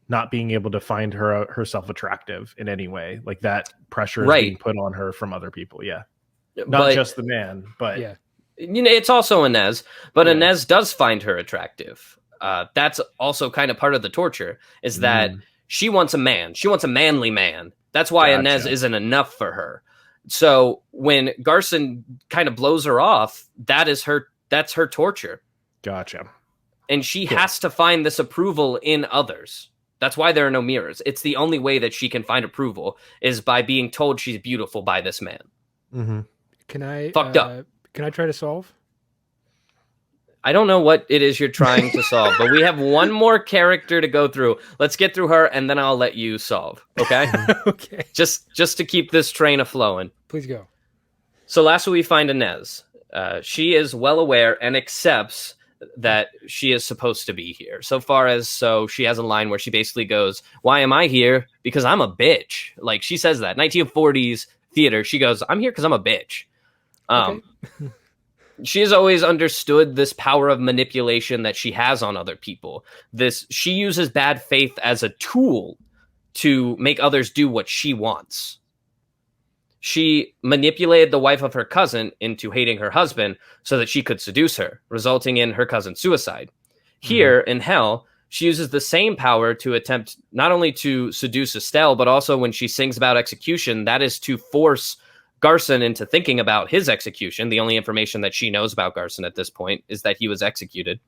not being able to find herself attractive in any way, like that pressure is being put on her from other people. Yeah, not just the man, but
yeah.
It's also Inez, but Inez does find her attractive. That's also kind of part of the torture, is that she wants a man. She wants a manly man. That's why Inez isn't enough for her. So when Garson kind of blows her off, that's her torture.
Gotcha.
And she has to find this approval in others. That's why there are no mirrors. It's the only way that she can find approval is by being told she's beautiful by this man.
Mm-hmm.
Can I
Fucked up.
Can I try to solve?
I don't know what it is you're trying to solve, but we have one more character to go through. Let's get through her, and then I'll let you solve. Okay?
Okay.
Just to keep this train a-flowing.
Please go.
So lastly, we find Inez. She is well aware and accepts that she is supposed to be here. So she has a line where she basically goes, "Why am I here? Because I'm a bitch." Like, she says that. 1940s theater. She goes, "I'm here because I'm a bitch."
Okay.
She has always understood this power of manipulation that she has on other people. She uses bad faith as a tool to make others do what she wants. She manipulated the wife of her cousin into hating her husband so that she could seduce her, resulting in her cousin's suicide. Here in hell, she uses the same power to attempt not only to seduce Estelle, but also when she sings about execution, that is to force Garson into thinking about his execution. The only information that she knows about Garson at this point is that he was executed.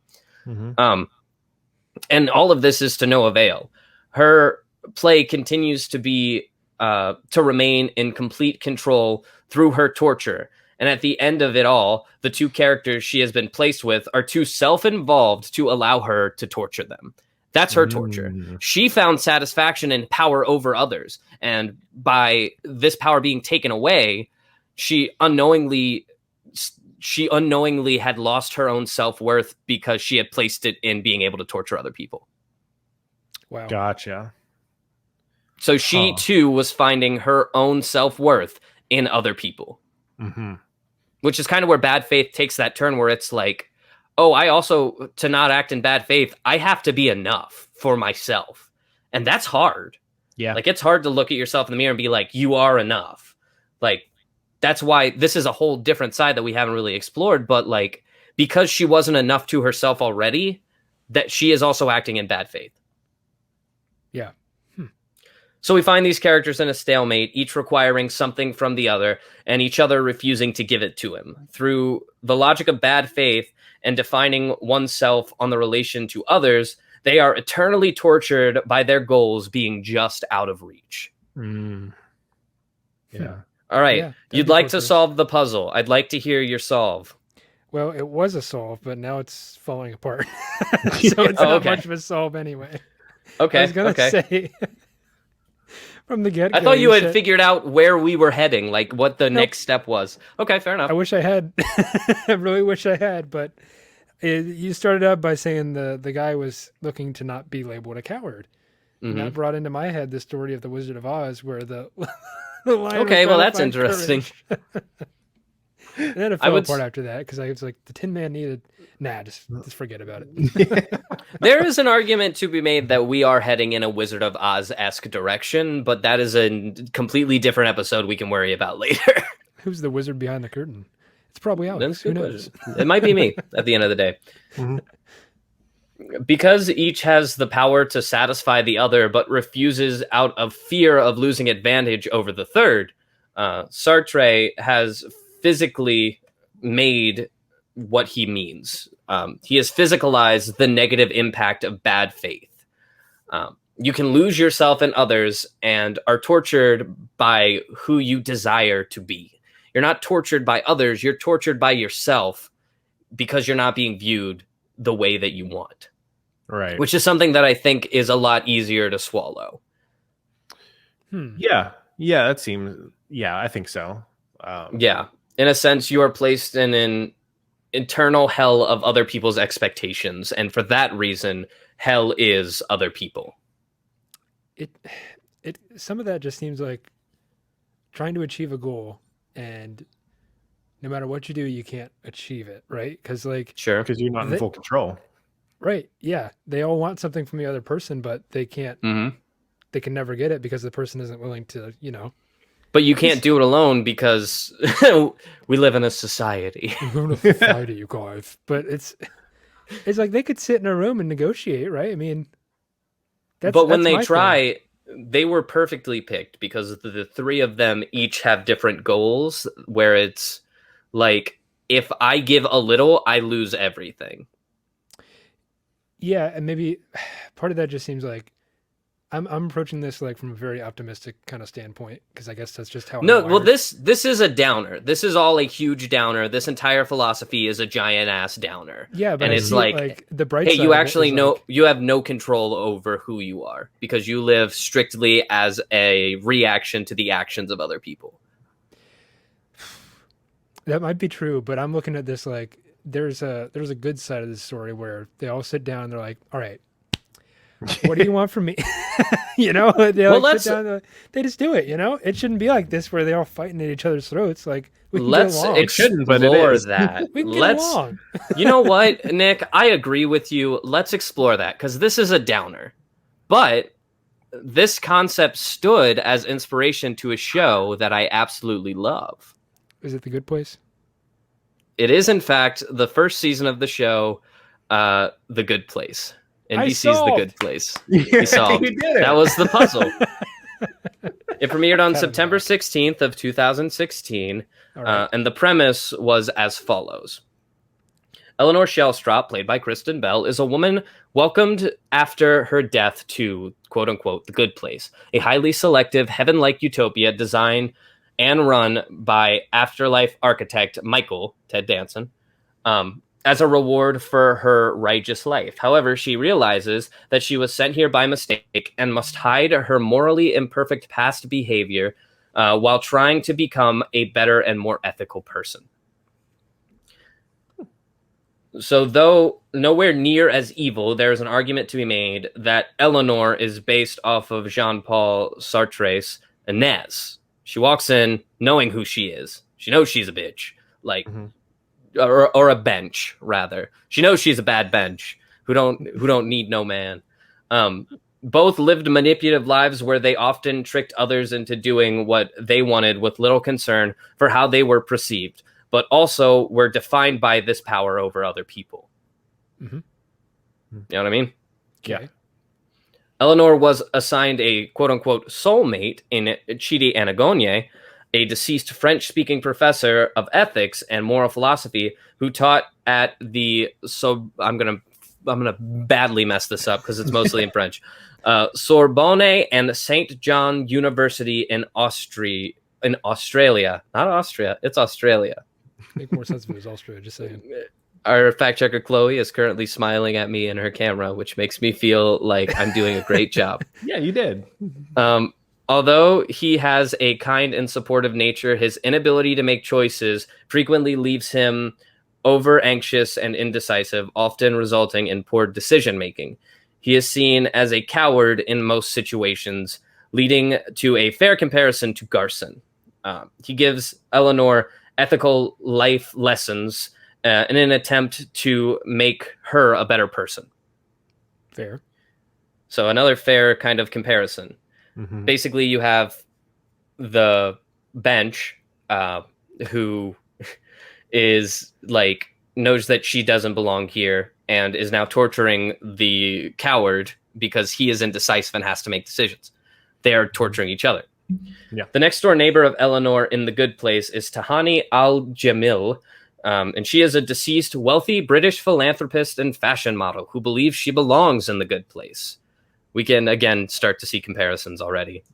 And all of this is to no avail. Her play continues to be to remain in complete control through her torture. And at the end of it all, the two characters she has been placed with are too self-involved to allow her to torture them. That's her torture. She found satisfaction in power over others. And by this power being taken away, she unknowingly had lost her own self-worth because she had placed it in being able to torture other people.
Wow.
Gotcha.
So she too was finding her own self-worth in other people. Which is kind of where bad faith takes that turn where it's like, oh, I also, to not act in bad faith, I have to be enough for myself. And that's hard.
Yeah.
Like, it's hard to look at yourself in the mirror and be like, you are enough. Like, that's why this is a whole different side that we haven't really explored. But like, because she wasn't enough to herself already, that she is also acting in bad faith.
Yeah.
So we find these characters in a stalemate, each requiring something from the other, and each other refusing to give it to him. Through the logic of bad faith and defining oneself on the relation to others, they are eternally tortured by their goals being just out of reach.
Yeah.
All right.
Yeah,
You'd like to solve the puzzle. I'd like to hear your solve.
Well, it was a solve, but now it's falling apart. So it's not much of a solve anyway.
Okay.
I was gonna say from the get-go.
I thought you had
said,
figured out where we were heading, like what the next step was. Okay, fair enough.
I wish I had. I really wish I had, but you started out by saying the guy was looking to not be labeled a coward. And that brought into my head the story of the Wizard of Oz, where the lion.
Okay, well that's interesting.
And then it fell apart after that because I was like, the Tin Man needed. Nah, just forget about it.
There is an argument to be made that we are heading in a Wizard of Oz-esque direction, but that is a completely different episode we can worry about later.
Who's the wizard behind the curtain? It's probably Alex. Who knows?
It might be me at the end of the day. Because each has the power to satisfy the other, but refuses out of fear of losing advantage over the third, Sartre has physically made what he means. He has physicalized the negative impact of bad faith. You can lose yourself in others and are tortured by who you desire to be. You're not tortured by others, you're tortured by yourself because you're not being viewed the way that you want.
Right.
Which is something that I think is a lot easier to swallow.
Yeah, that seems. Yeah, I think so.
Yeah, in a sense, you are placed in an internal hell of other people's expectations, and for that reason, hell is other people.
It some of that just seems like trying to achieve a goal, and no matter what you do, you can't achieve it, right? Because
Sure,
because you're not in full control.
Right. Yeah. They all want something from the other person, but they can't. They can never get it because the person isn't willing to,
But you can't do it alone because we live in a society.
We live in a society, you guys. But it's like they could sit in a room and negotiate, right? I mean,
but when they try, they were perfectly picked because the three of them each have different goals. Where it's like, if I give a little, I lose everything.
Yeah, and maybe part of that just seems like I'm approaching this from a very optimistic kind of standpoint because I guess that's just how.
Well, this is a downer. This is all a huge downer. This entire philosophy is a giant ass downer.
Yeah, but
and it's like
the bright
hey,
side
you actually know
you
you have no control over who you are because you live strictly as a reaction to the actions of other people.
That might be true, but I'm looking at this like. There's a good side of this story where they all sit down and they're like, all right, what do you want from me? They sit down, they just do it, it shouldn't be like this where they're all fighting at each other's throats. Like we can get along.
It shouldn't, but it is. That.
We can get along.
You know what, Nick? I agree with you. Let's explore that because this is a downer. But this concept stood as inspiration to a show that I absolutely love.
Is it The Good Place?
It is, in fact, the first season of the show, The Good Place. NBC's The Good Place. You solved.
You did it.
That was the puzzle. It premiered on September 16th of 2016, right. And the premise was as follows. Eleanor Shellstrop, played by Kristen Bell, is a woman welcomed after her death to, quote-unquote, The Good Place, a highly selective, heaven-like utopia designed and run by afterlife architect Michael, Ted Danson, as a reward for her righteous life. However, she realizes that she was sent here by mistake and must hide her morally imperfect past behavior while trying to become a better and more ethical person. So though nowhere near as evil, there is an argument to be made that Eleanor is based off of Jean Paul Sartres' Inez. She walks in knowing who she is. She knows she's a bitch, or a bench rather. She knows she's a bad bench who don't need no man. Both lived manipulative lives where they often tricked others into doing what they wanted with little concern for how they were perceived, but also were defined by this power over other people. Mm-hmm. You know what I mean?
Okay.
Yeah. Eleanor was assigned a quote-unquote soulmate in Chidi Anagonye, a deceased French-speaking professor of ethics and moral philosophy who taught at the I'm gonna badly mess this up because it's mostly in French. Sorbonne and St. John University in Australia. Not Austria, it's Australia.
Make more sense if it was Austria, just saying.
Our fact checker Chloe is currently smiling at me in her camera, which makes me feel like I'm doing a great job.
Yeah, you did.
Although he has a kind and supportive nature, his inability to make choices frequently leaves him over anxious and indecisive, often resulting in poor decision making. He is seen as a coward in most situations, leading to a fair comparison to Garson. He gives Eleanor ethical life lessons in an attempt to make her a better person.
Fair.
So another fair kind of comparison.
Mm-hmm.
Basically, you have the bench who is like knows that she doesn't belong here and is now torturing the coward because he is indecisive and has to make decisions. They are torturing each other.
Yeah.
The next door neighbor of Eleanor in the good place is Tahani Al-Jamil, and she is a deceased, wealthy British philanthropist and fashion model who believes she belongs in the good place. We can, again, start to see comparisons already.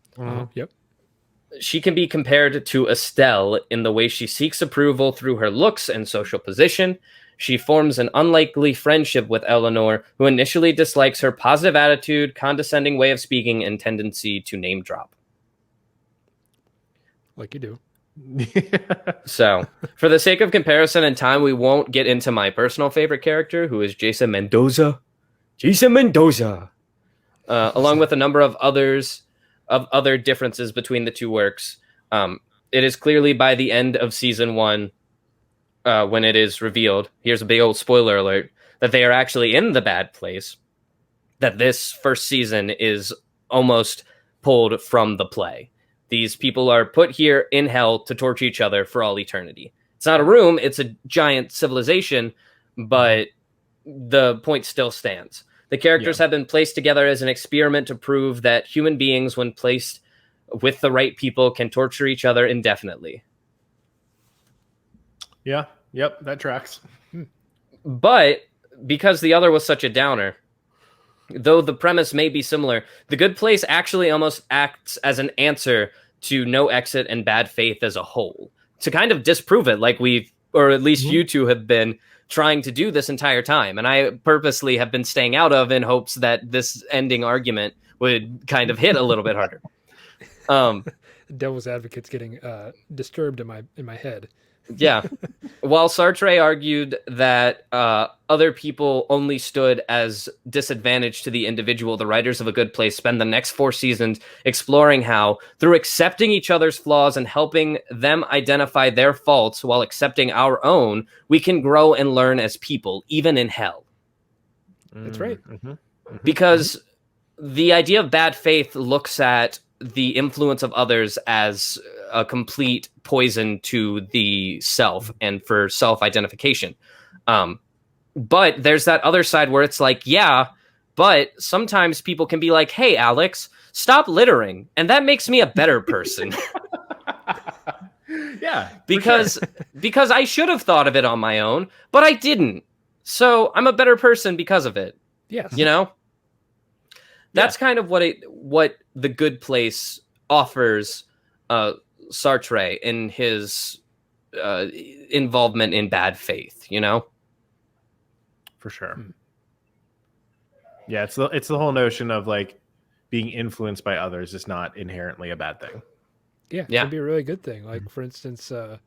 Yep.
She can be compared to Estelle in the way she seeks approval through her looks and social position. She forms an unlikely friendship with Eleanor, who initially dislikes her positive attitude, condescending way of speaking, and tendency to name drop.
Like you do.
So, for the sake of comparison and time, we won't get into my personal favorite character, who is Jason Mendoza. Jason Mendoza! Along with a number of other differences between the two works. It is clearly by the end of season 1, when it is revealed, here's a big old spoiler alert, that they are actually in the bad place, that this first season is almost pulled from the play. These people are put here in hell to torture each other for all eternity. It's not a room, it's a giant civilization, but the point still stands. The characters have been placed together as an experiment to prove that human beings, when placed with the right people, can torture each other indefinitely.
Yeah. Yep. That tracks.
But because the other was such a downer, though the premise may be similar, The Good Place actually almost acts as an answer to No Exit and Bad Faith as a whole, to kind of disprove it, like we've, or at least you two have been trying to do this entire time. And I purposely have been staying out of in hopes that this ending argument would kind of hit a little bit harder.
Devil's advocate's getting disturbed in my head.
Yeah. While Sartre argued that other people only stood as disadvantage to the individual, the writers of A Good Place spend the next 4 seasons exploring how, through accepting each other's flaws and helping them identify their faults while accepting our own, we can grow and learn as people, even in hell.
That's right.
Because the idea of bad faith looks at the influence of others as a complete poison to the self and for self-identification. But there's that other side where it's like, yeah, but sometimes people can be like, hey, Alex, stop littering. And that makes me a better person.
Yeah.
Because I should have thought of it on my own, but I didn't. So I'm a better person because of it.
Yes.
You know? That's kind of what The Good Place offers Sartre in his involvement in bad faith, you know?
For sure. Yeah, it's the whole notion of like being influenced by others is not inherently a bad thing.
Yeah, it can be a really good thing. Like, for instance, one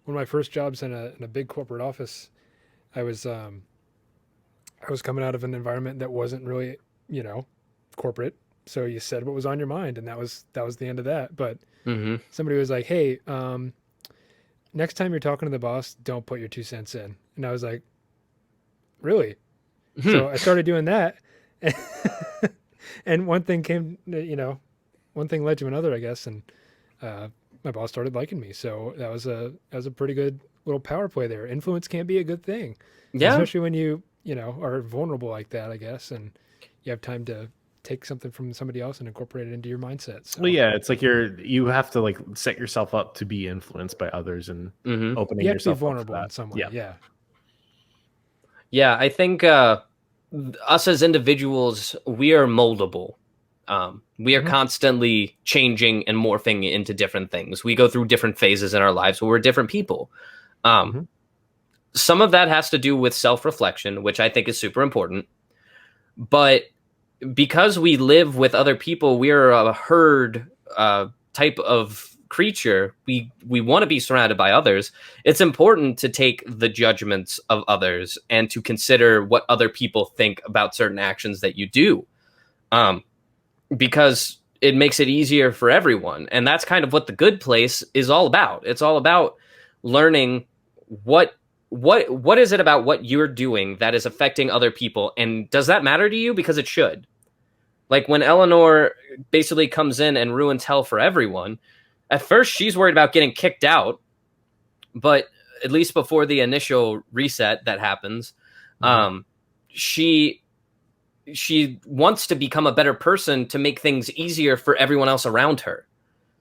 of my first jobs in a big corporate office, I was coming out of an environment that wasn't really, corporate. So you said what was on your mind, and that was the end of that. But somebody was like, hey, next time you're talking to the boss, don't put your 2 cents in. And I was like, really? So I started doing that. And one thing one thing led to another, I guess. And my boss started liking me. So that was a pretty good little power play there. Influence can be a good thing.
Yeah.
Especially when you are vulnerable like that, I guess. And you have time to take something from somebody else and incorporate it into your mindset. So.
Well, yeah, it's like you have to like set yourself up to be influenced by others and opening
you have
yourself
to be vulnerable
up
in some way.
Yeah, I think us as individuals, we are moldable. We are constantly changing and morphing into different things. We go through different phases in our lives where we're different people. Um, Some of that has to do with self-reflection, which I think is super important. But because we live with other people, we're a herd type of creature. We want to be surrounded by others. It's important to take the judgments of others and to consider what other people think about certain actions that you do, because it makes it easier for everyone. And that's kind of what The Good Place is all about. It's all about learning what is it about what you're doing that is affecting other people, and does that matter to you? Because it should. Like when Eleanor basically comes in and ruins hell for everyone, at first she's worried about getting kicked out, but at least before the initial reset that happens, she wants to become a better person to make things easier for everyone else around her.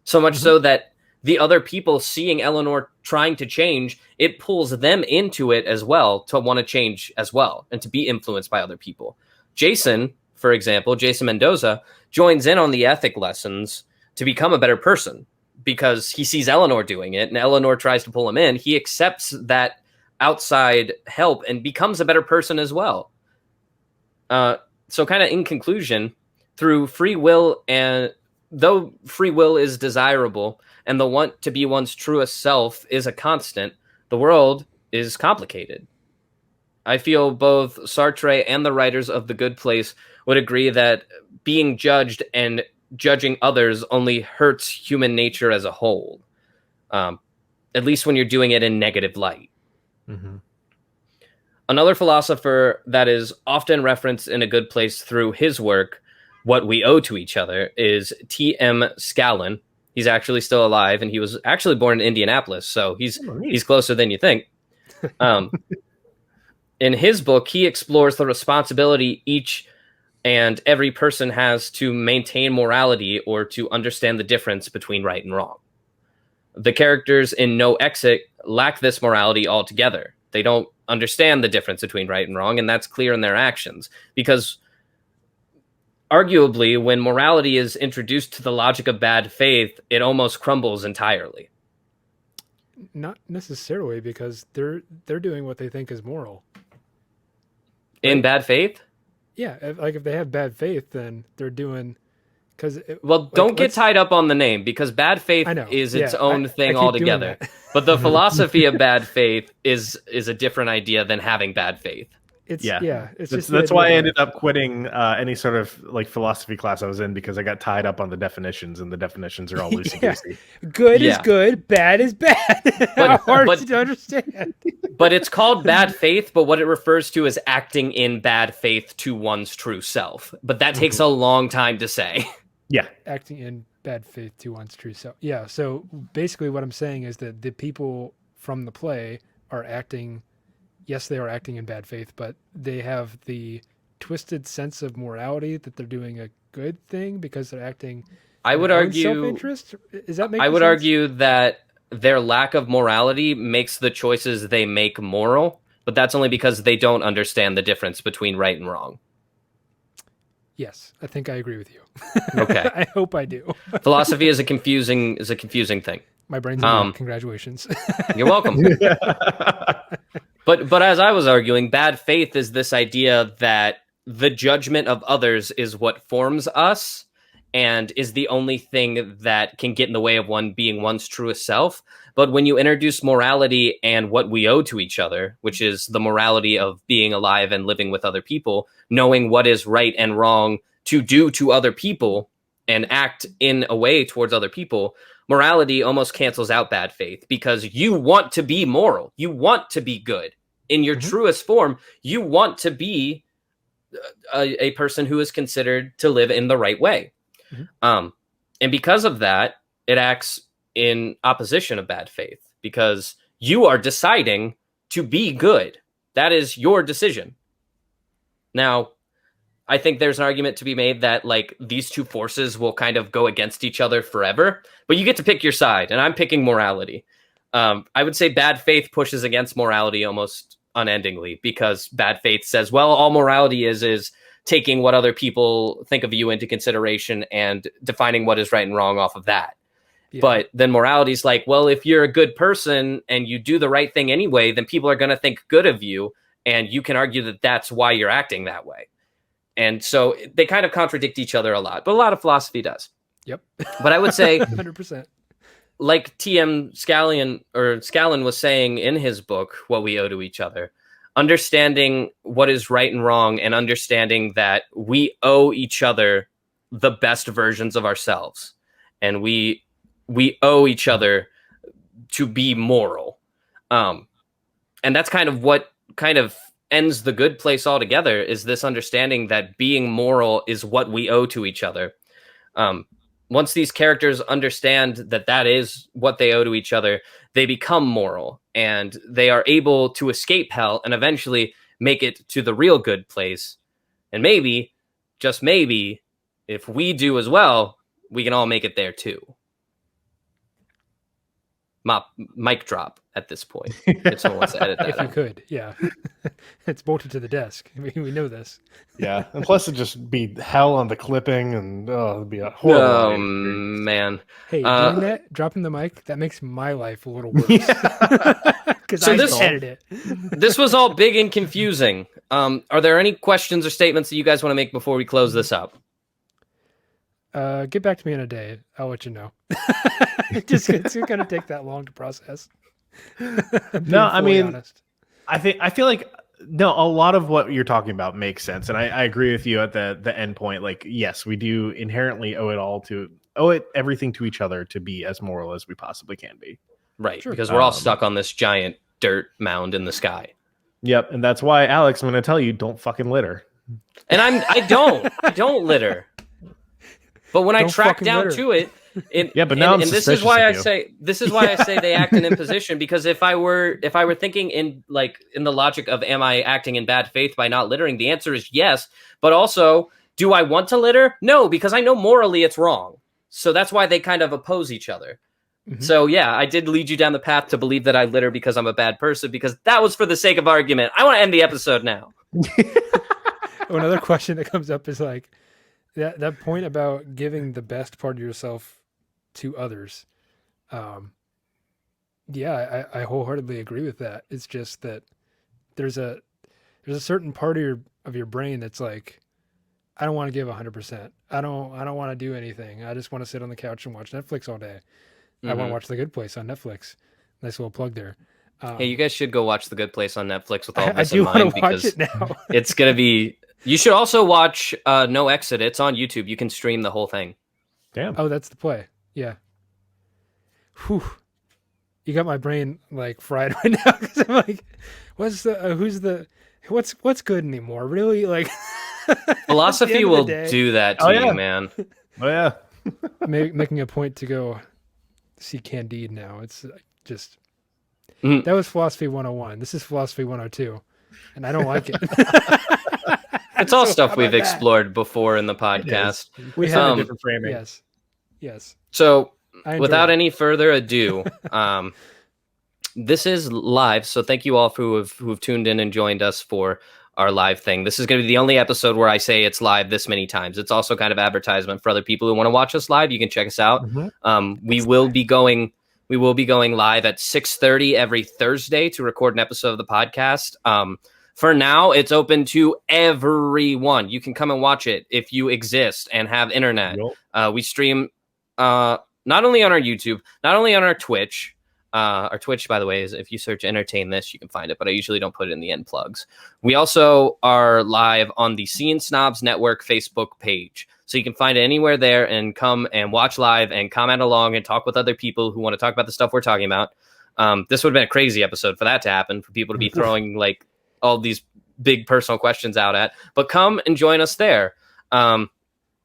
So much so that the other people seeing Eleanor trying to change, it pulls them into it as well, to want to change as well and to be influenced by other people. Jason, for example, Jason Mendoza, joins in on the ethic lessons to become a better person because he sees Eleanor doing it and Eleanor tries to pull him in. He accepts that outside help and becomes a better person as well. So kind of in conclusion, through free will, and though free will is desirable and the want to be one's truest self is a constant, the world is complicated. I feel both Sartre and the writers of The Good Place would agree that being judged and judging others only hurts human nature as a whole, at least when you're doing it in negative light. Another philosopher that is often referenced in A Good Place through his work, What We Owe to Each Other, is T.M. Scallon. He's actually still alive, and he was actually born in Indianapolis, so he's closer than you think. In his book, he explores the responsibility each and every person has to maintain morality or to understand the difference between right and wrong. The characters in No Exit lack this morality altogether. They don't understand the difference between right and wrong, and that's clear in their actions. Because arguably, when morality is introduced to the logic of bad faith, it almost crumbles entirely.
Not necessarily, because they're doing what they think is moral.
In bad faith?
Yeah, if they have bad faith, then they're doing...
Don't get tied up on the name, because bad faith is its own thing altogether. But the philosophy of bad faith is a different idea than having bad faith.
That's why I ended up quitting any sort of like philosophy class I was in, because I got tied up on the definitions, and the definitions are all loosey-goosey.
Good is good, bad is bad. Hard to understand.
But it's called bad faith, but what it refers to is acting in bad faith to one's true self. But that takes a long time to say.
Yeah.
Acting in bad faith to one's true self. Yeah, so basically what I'm saying is that the people from the play are acting... Yes, they are acting in bad faith, but they have the twisted sense of morality that they're doing a good thing because they're acting self-interest. Is that make sense?
I would argue that their lack of morality makes the choices they make moral, but that's only because they don't understand the difference between right and wrong.
Yes, I think I agree with you.
Okay.
I hope I do.
Philosophy is a confusing thing.
My brain's in congratulations.
You're welcome. But as I was arguing, bad faith is this idea that the judgment of others is what forms us and is the only thing that can get in the way of one being one's truest self. But when you introduce morality and what we owe to each other, which is the morality of being alive and living with other people, knowing what is right and wrong to do to other people and act in a way towards other people, morality almost cancels out bad faith, because you want to be moral. You want to be good. In your truest form, you want to be a person who is considered to live in the right way. And because of that, it acts in opposition of bad faith, because you are deciding to be good. That is your decision. Now, I think there's an argument to be made that like these two forces will kind of go against each other forever, but you get to pick your side, and I'm picking morality. I would say bad faith pushes against morality almost unendingly, because bad faith says, well, all morality is taking what other people think of you into consideration and defining what is right and wrong off of that.
Yeah.
But then morality is like, well, if you're a good person and you do the right thing anyway, then people are going to think good of you. And you can argue that that's why you're acting that way. And so they kind of contradict each other a lot, but a lot of philosophy does.
Yep.
But I would say
100%.
Like T.M. Scallon was saying in his book, What We Owe to Each Other, understanding what is right and wrong and understanding that we owe each other the best versions of ourselves. And we owe each other to be moral. And that's kind of what kind of ends The Good Place altogether, is this understanding that being moral is what we owe to each other. Once these characters understand that that is what they owe to each other, they become moral and they are able to escape hell and eventually make it to the real good place. And maybe, just maybe, if we do as well, we can all make it there too. Mic drop at this point. If someone wants to edit that
If you could, yeah. It's bolted to the desk. We know this.
Yeah, and plus it'd just be hell on the clipping, and it'd be a horrible.
Oh man!
Hey, doing that, dropping the mic, that makes my life a little worse. Because
So
I
this-
edit it.
This was all big and confusing. Are there any questions or statements that you guys want to make before we close this up?
Get back to me in a day. I'll let you know. It's going to take that long to process.
No, I
Being fully
mean,
honest.
I feel like no, a lot of what you're talking about makes sense, and I agree with you at the end point. Like, yes, we do inherently owe it everything to each other to be as moral as we possibly can be.
Right,
Sure.
because we're all stuck on this giant dirt mound in the sky.
Yep, and that's why, Alex, I'm going to tell you, don't fucking litter.
And I don't litter. But when I
Don't
track
fucking
down
litter.
to it,
Yeah, but now I'm
this is
suspicious
why
of you.
this is why I say they act in imposition, because if I were thinking in the logic of am I acting in bad faith by not littering, the answer is yes. But also, do I want to litter? No, because I know morally it's wrong. So that's why they kind of oppose each other.
Mhm.
So yeah, I did lead you down the path to believe that I litter because I'm a bad person, because that was for the sake of argument. I want to end the episode now.
Another question that comes up is like that point about giving the best part of yourself to others. Yeah, I wholeheartedly agree with that. It's just that there's a certain part of your brain that's like, I don't want to give 100%. I don't want to do anything. I just want to sit on the couch and watch Netflix all day. I want to watch The Good Place on Netflix. Nice little plug there.
Hey, you guys should go watch The Good Place on Netflix with all
I
this
do
in
want
mind,
to watch
because
it now.
it's gonna be. You should also watch No Exit. It's on YouTube. You can stream the whole thing.
Damn.
Oh, that's the play. Yeah. Whew. You got my brain like fried right now, because I'm like, what's good anymore? Really? Like,
Philosophy
end of the
will
day-
do that to
Oh,
you,
yeah.
man.
Oh yeah.
making a point to go see Candide now. It's just
Mhm.
that was philosophy 101. This is philosophy 102, and I don't like it.
It's all
So
stuff
how
we've
about that?
explored before in the podcast.
We
It's
have
a
Um,
different framing.
yes.
So,
I enjoy
without
it.
any further ado, this is live. So, thank you all who've tuned in and joined us for our live thing. This is going to be the only episode where I say it's live this many times. It's also kind of advertisement for other people who want to watch us live. You can check us out.
Mhm.
We will be going live at 6:30 every Thursday to record an episode of the podcast. For now, it's open to everyone. You can come and watch it if you exist and have internet.
Yup.
We stream not only on our YouTube, not only on our Twitch. Our Twitch, by the way, is if you search Entertain This, you can find it, but I usually don't put it in the end plugs. We also are live on the Seeing Snobs Network Facebook page. So you can find it anywhere there and come and watch live and comment along and talk with other people who want to talk about the stuff we're talking about. This would have been a crazy episode for that to happen, for people to be throwing like all these big personal questions out at. But come and join us there to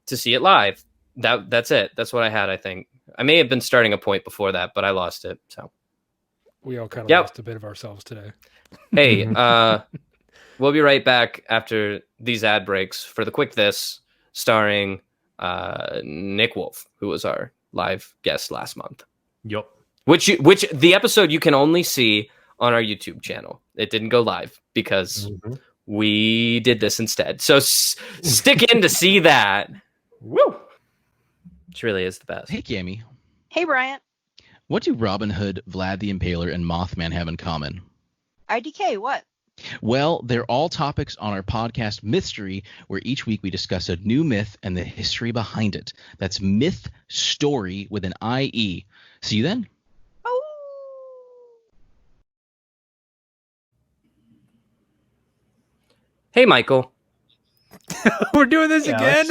see it live. That's it. That's what I had, I think. I may have been starting a point before that, but I lost it. So,
We all kind of
Yep.
lost a bit of ourselves today.
hey, we'll be right back after these ad breaks for the Quick This, starring Nick Wolf, who was our live guest last month.
Yup.
Which the episode you can only see on our YouTube channel. It didn't go live because
Mhm.
we did this instead. So stick in to see that.
Woo.
Which really is the best.
Hey, Cammy. Hey, Bryant.
What do Robin Hood, Vlad the Impaler, and Mothman have in common?
IDK, what?
Well, they're all topics on our podcast Mystery, where each week we discuss a new myth and the history behind it. That's Myth Story with an IE. See you then.
Oh.
Hey, Michael.
We're doing this again?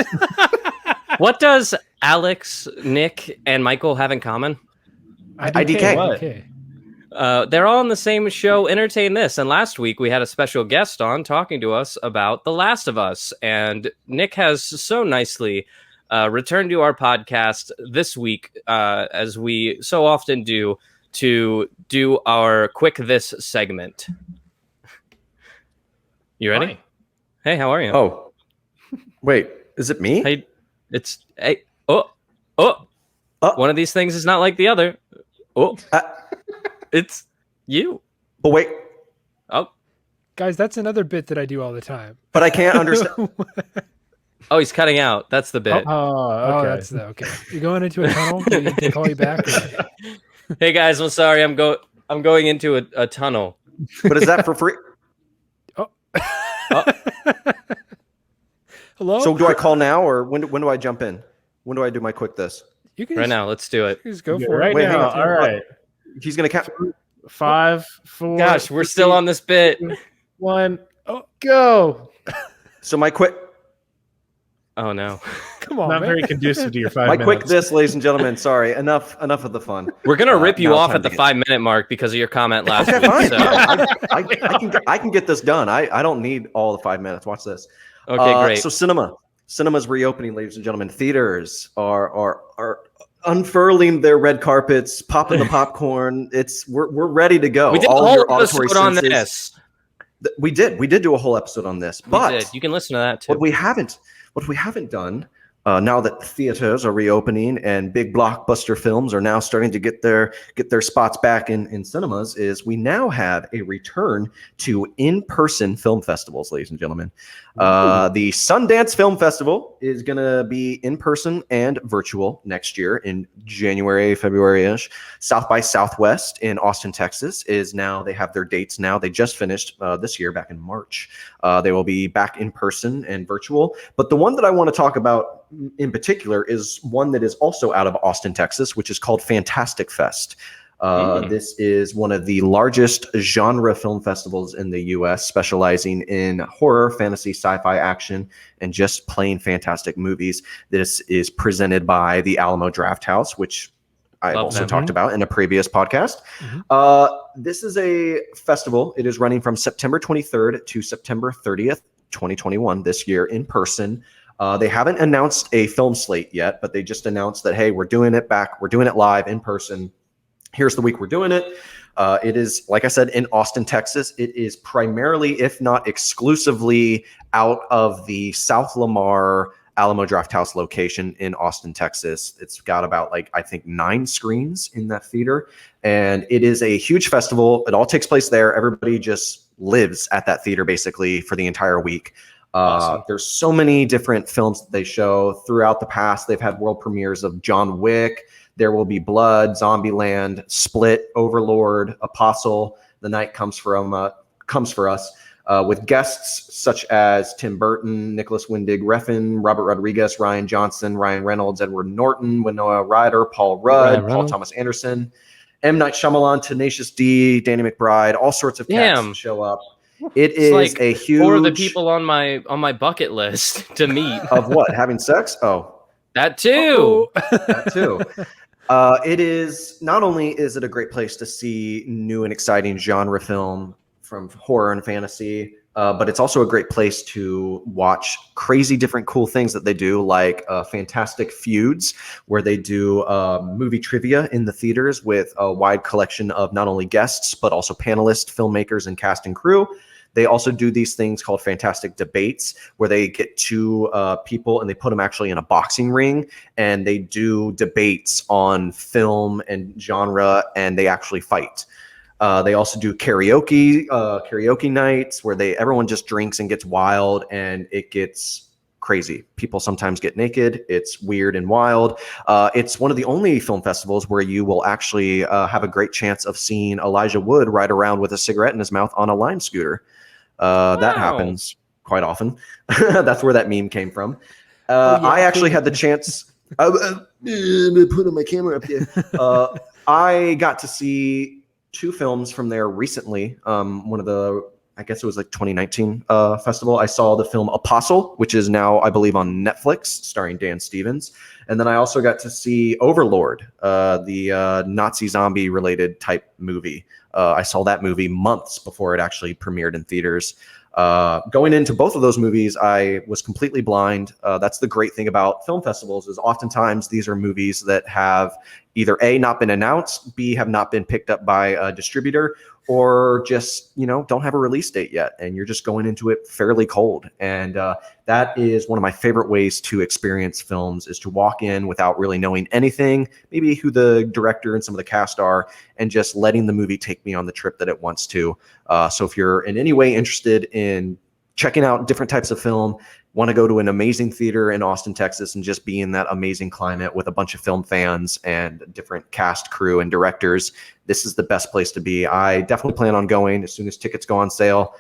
What does Alex, Nick, and Michael have in common?
IDK.
What?
They're all on the same show, Entertain This. And last week we had a special guest on talking to us about The Last of Us. And Nick has so nicely returned to our podcast this week, as we so often do, to do our Quick This segment. You ready?
Hi.
Hey, how are you?
Oh, wait, is it me?
Hey, one of these things is not like the other. It's you.
But wait,
Guys, that's another bit that I do all the time.
but I can't understand.
Oh, he's cutting out. That's the bit.
Oh, okay.
That's okay. You're going into a tunnel? Do you need to call you back? Or?
Hey guys, I'm sorry. I'm going into a tunnel.
But is that for free?
Hello?
So do I call now, or when do I jump in? When do I do my quick this?
You can
Right now, let's do it.
just go
Yeah,
for
right
it.
Wait,
now.
hang on.
All right.
He's gonna count.
5, 4.
Gosh, we're still on this bit.
1. Oh, go.
So my quick,
Oh no.
Come on,
Not
man.
very conducive to your 5
my
minutes.
quick this, ladies and gentlemen. Sorry, enough of the fun.
We're gonna rip you
now it's
off
time
at the
to
5-minute mark because of your comment last
Okay,
week.
fine.
So.
I can get this done. I don't need all the 5 minutes. Watch this.
Okay, great.
So cinema's reopening, ladies and gentlemen. Theaters are unfurling their red carpets, popping the popcorn. We're ready to go.
We did a
All
whole
your auditory
episode on
senses-
this.
We did do a whole episode on this, but
We did. You can listen to that too.
what we haven't done now that theaters are reopening and big blockbuster films are now starting to get their spots back in cinemas is we now have a return to in-person film festivals, ladies and gentlemen. The Sundance Film Festival is going to be in person and virtual next year in January, February-ish. South by Southwest in Austin, Texas they have their dates now. They just finished this year back in March. They will be back in person and virtual. But the one that I want to talk about in particular is one that is also out of Austin, Texas, which is called Fantastic Fest. This is one of the largest genre film festivals in the U.S., specializing in horror, fantasy, sci-fi, action, and just plain fantastic movies. This is presented by the Alamo Drafthouse, which I've
Love
also
them.
talked about in a previous podcast. This is a festival. It is running from September 23rd to September 30th, 2021, this year in person. They haven't announced a film slate yet, but they just announced that, hey, we're doing it live in person. Here's the week we're doing it. It is, like I said, in Austin, Texas. It is primarily, if not exclusively, out of the South Lamar Alamo Drafthouse location in Austin, Texas. It's got about, I think 9 screens in that theater. And it is a huge festival. It all takes place there. Everybody just lives at that theater basically for the entire week.
Awesome.
There's so many different films that they show throughout the past. They've had world premieres of John Wick, There Will Be Blood, Zombieland, Split, Overlord, Apostle, The Night Comes for Us, with guests such as Tim Burton, Nicholas Winding Refn, Robert Rodriguez, Ryan Johnson, Ryan Reynolds, Edward Norton, Winona Ryder, Paul Rudd, Paul Thomas Anderson, M. Night Shyamalan, Tenacious D, Danny McBride, all sorts of cats show up. It is a huge...
Four of the people on my bucket list to meet.
Of what? Having sex? Oh.
That too.
That too. It is, not only is it a great place to see new and exciting genre film from horror and fantasy, but it's also a great place to watch crazy different cool things that they do, like Fantastic Feuds, where they do movie trivia in the theaters with a wide collection of not only guests, but also panelists, filmmakers, and cast and crew. They also do these things called Fantastic Debates, where they get 2 people and they put them actually in a boxing ring, and they do debates on film and genre, and they actually fight. They also do karaoke nights where everyone just drinks and gets wild, and it gets crazy. People sometimes get naked. It's weird and wild. It's one of the only film festivals where you will actually have a great chance of seeing Elijah Wood ride around with a cigarette in his mouth on a Lime scooter. That happens quite often. That's where that meme came from. I actually had the chance. I'm putting my camera up there. I got to see 2 films from there recently. One of the, I guess it was like 2019 festival. I saw the film Apostle, which is now, I believe, on Netflix, starring Dan Stevens. And then I also got to see Overlord, the Nazi zombie related type movie. I saw that movie months before it actually premiered in theaters. Going into both of those movies, I was completely blind. That's the great thing about film festivals is oftentimes these are movies that have either A, not been announced, B, have not been picked up by a distributor, or just, don't have a release date yet. And you're just going into it fairly cold. And that is one of my favorite ways to experience films, is to walk in without really knowing anything, maybe who the director and some of the cast are, and just letting the movie take me on the trip that it wants to. So if you're in any way interested in checking out different types of film, want to go to an amazing theater in Austin, Texas, and just be in that amazing climate with a bunch of film fans and different cast, crew, and directors, this is the best place to be. I definitely plan on going as soon as tickets go on sale,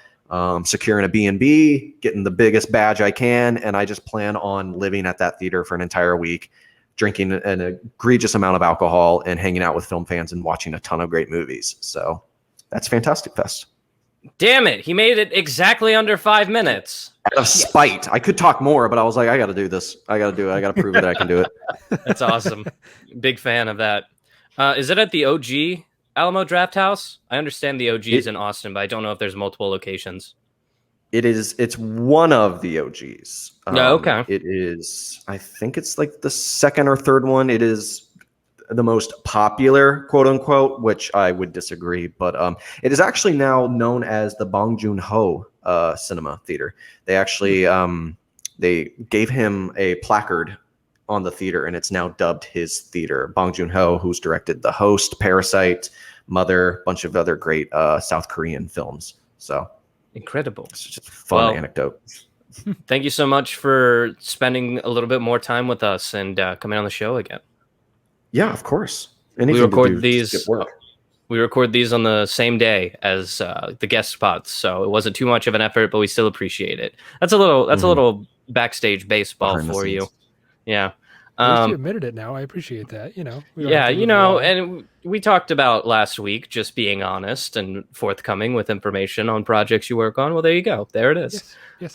securing a B&B, getting the biggest badge I can, and I just plan on living at that theater for an entire week, drinking an egregious amount of alcohol and hanging out with film fans and watching a ton of great movies. So that's Fantastic Fest.
Damn it. He made it exactly under 5 minutes.
Out of spite. I could talk more, but I was like, I got to do this. I got to do it. I got to prove that I can do it.
That's awesome. Big fan of that. Is it at the OG Alamo Draft House? I understand the OG is in Austin, but I don't know if there's multiple locations.
It's one of the OGs.
Okay.
It is, I think it's like the second or third one. It is the most popular, quote unquote, which I would disagree, but it is actually now known as the Bong Joon-ho Cinema Theater. They actually they gave him a placard on the theater, and it's now dubbed his theater. Bong Joon-ho, who's directed The Host, Parasite, Mother, a bunch of other great South Korean films. So
incredible.
It's just a fun anecdote.
Thank you so much for spending a little bit more time with us and coming on the show again.
Yeah, of course.
We record these on the same day as the guest spots, so it wasn't too much of an effort, but we still appreciate it. That's a little backstage baseball for you. Yeah.
At least you admitted it now. I appreciate that.
And we talked about last week just being honest and forthcoming with information on projects you work on. Well, there you go. There it is.
Yes.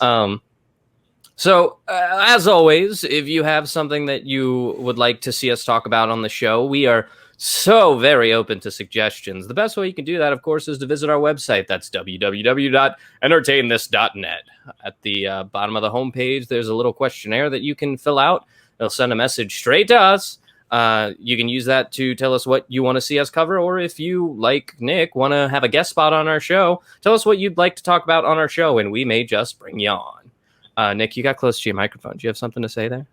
So, as always, if you have something that you would like to see us talk about on the show, we are so very open to suggestions. The best way you can do that, of course, is to visit our website. That's www.entertainthis.net. At the bottom of the homepage, there's a little questionnaire that you can fill out. It'll send a message straight to us. You can use that to tell us what you want to see us cover, or if you, like Nick, want to have a guest spot on our show, tell us what you'd like to talk about on our show, and we may just bring you on. Nick, you got close to your microphone. Do you have something to say there?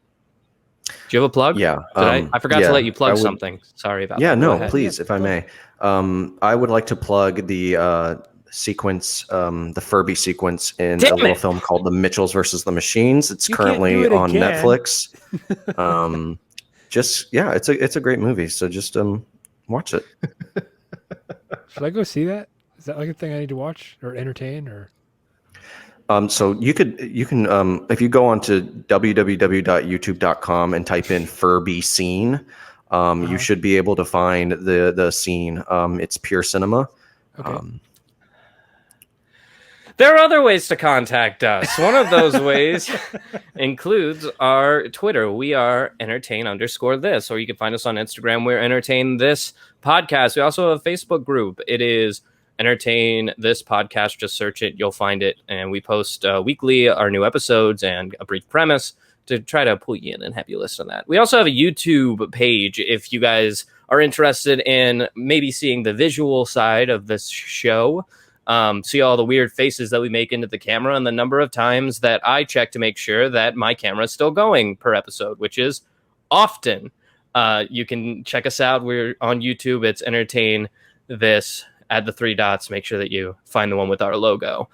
Do you have a plug?
Yeah.
I forgot to let you plug something. Sorry about that.
Yeah, no, please, if I may. I would like to plug the sequence, the Furby sequence in a little film called The Mitchells versus the Machines. It's currently on Netflix. It's a great movie. So just watch it.
Should I go see that? Is that like a thing I need to watch or entertain or?
So you can if you go onto www.youtube.com and type in Furby scene, you should be able to find the scene. It's pure cinema.
Okay.
There are other ways to contact us. One of those ways includes our Twitter. We are entertain_this, or you can find us on Instagram. We're Entertain This Podcast. We also have a Facebook group. It is Entertain This Podcast. Just search it. You'll find it. And we post weekly our new episodes and a brief premise to try to pull you in and have you listen to that. We also have a YouTube page if you guys are interested in maybe seeing the visual side of this show. See all the weird faces that we make into the camera and the number of times that I check to make sure that my camera is still going per episode, which is often. You can check us out. We're on YouTube. It's Entertain This. Add the 3 dots. Make sure that you find the one with our logo.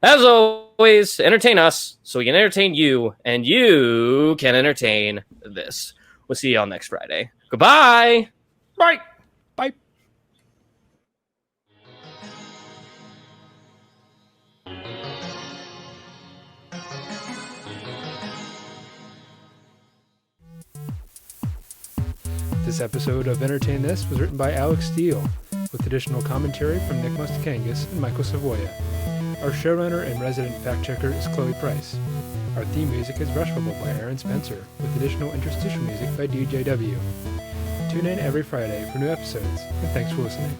as always, entertain us so we can entertain you, and you can entertain this. We'll see y'all next Friday. Goodbye.
Bye. Bye. This episode of Entertain This was written by Alex Steele, with additional commentary from Nick Mustakangas and Michael Savoya. Our showrunner and resident fact-checker is Chloe Price. Our theme music is Rushable by Aaron Spencer, with additional interstitial music by DJW. Tune in every Friday for new episodes, and thanks for listening.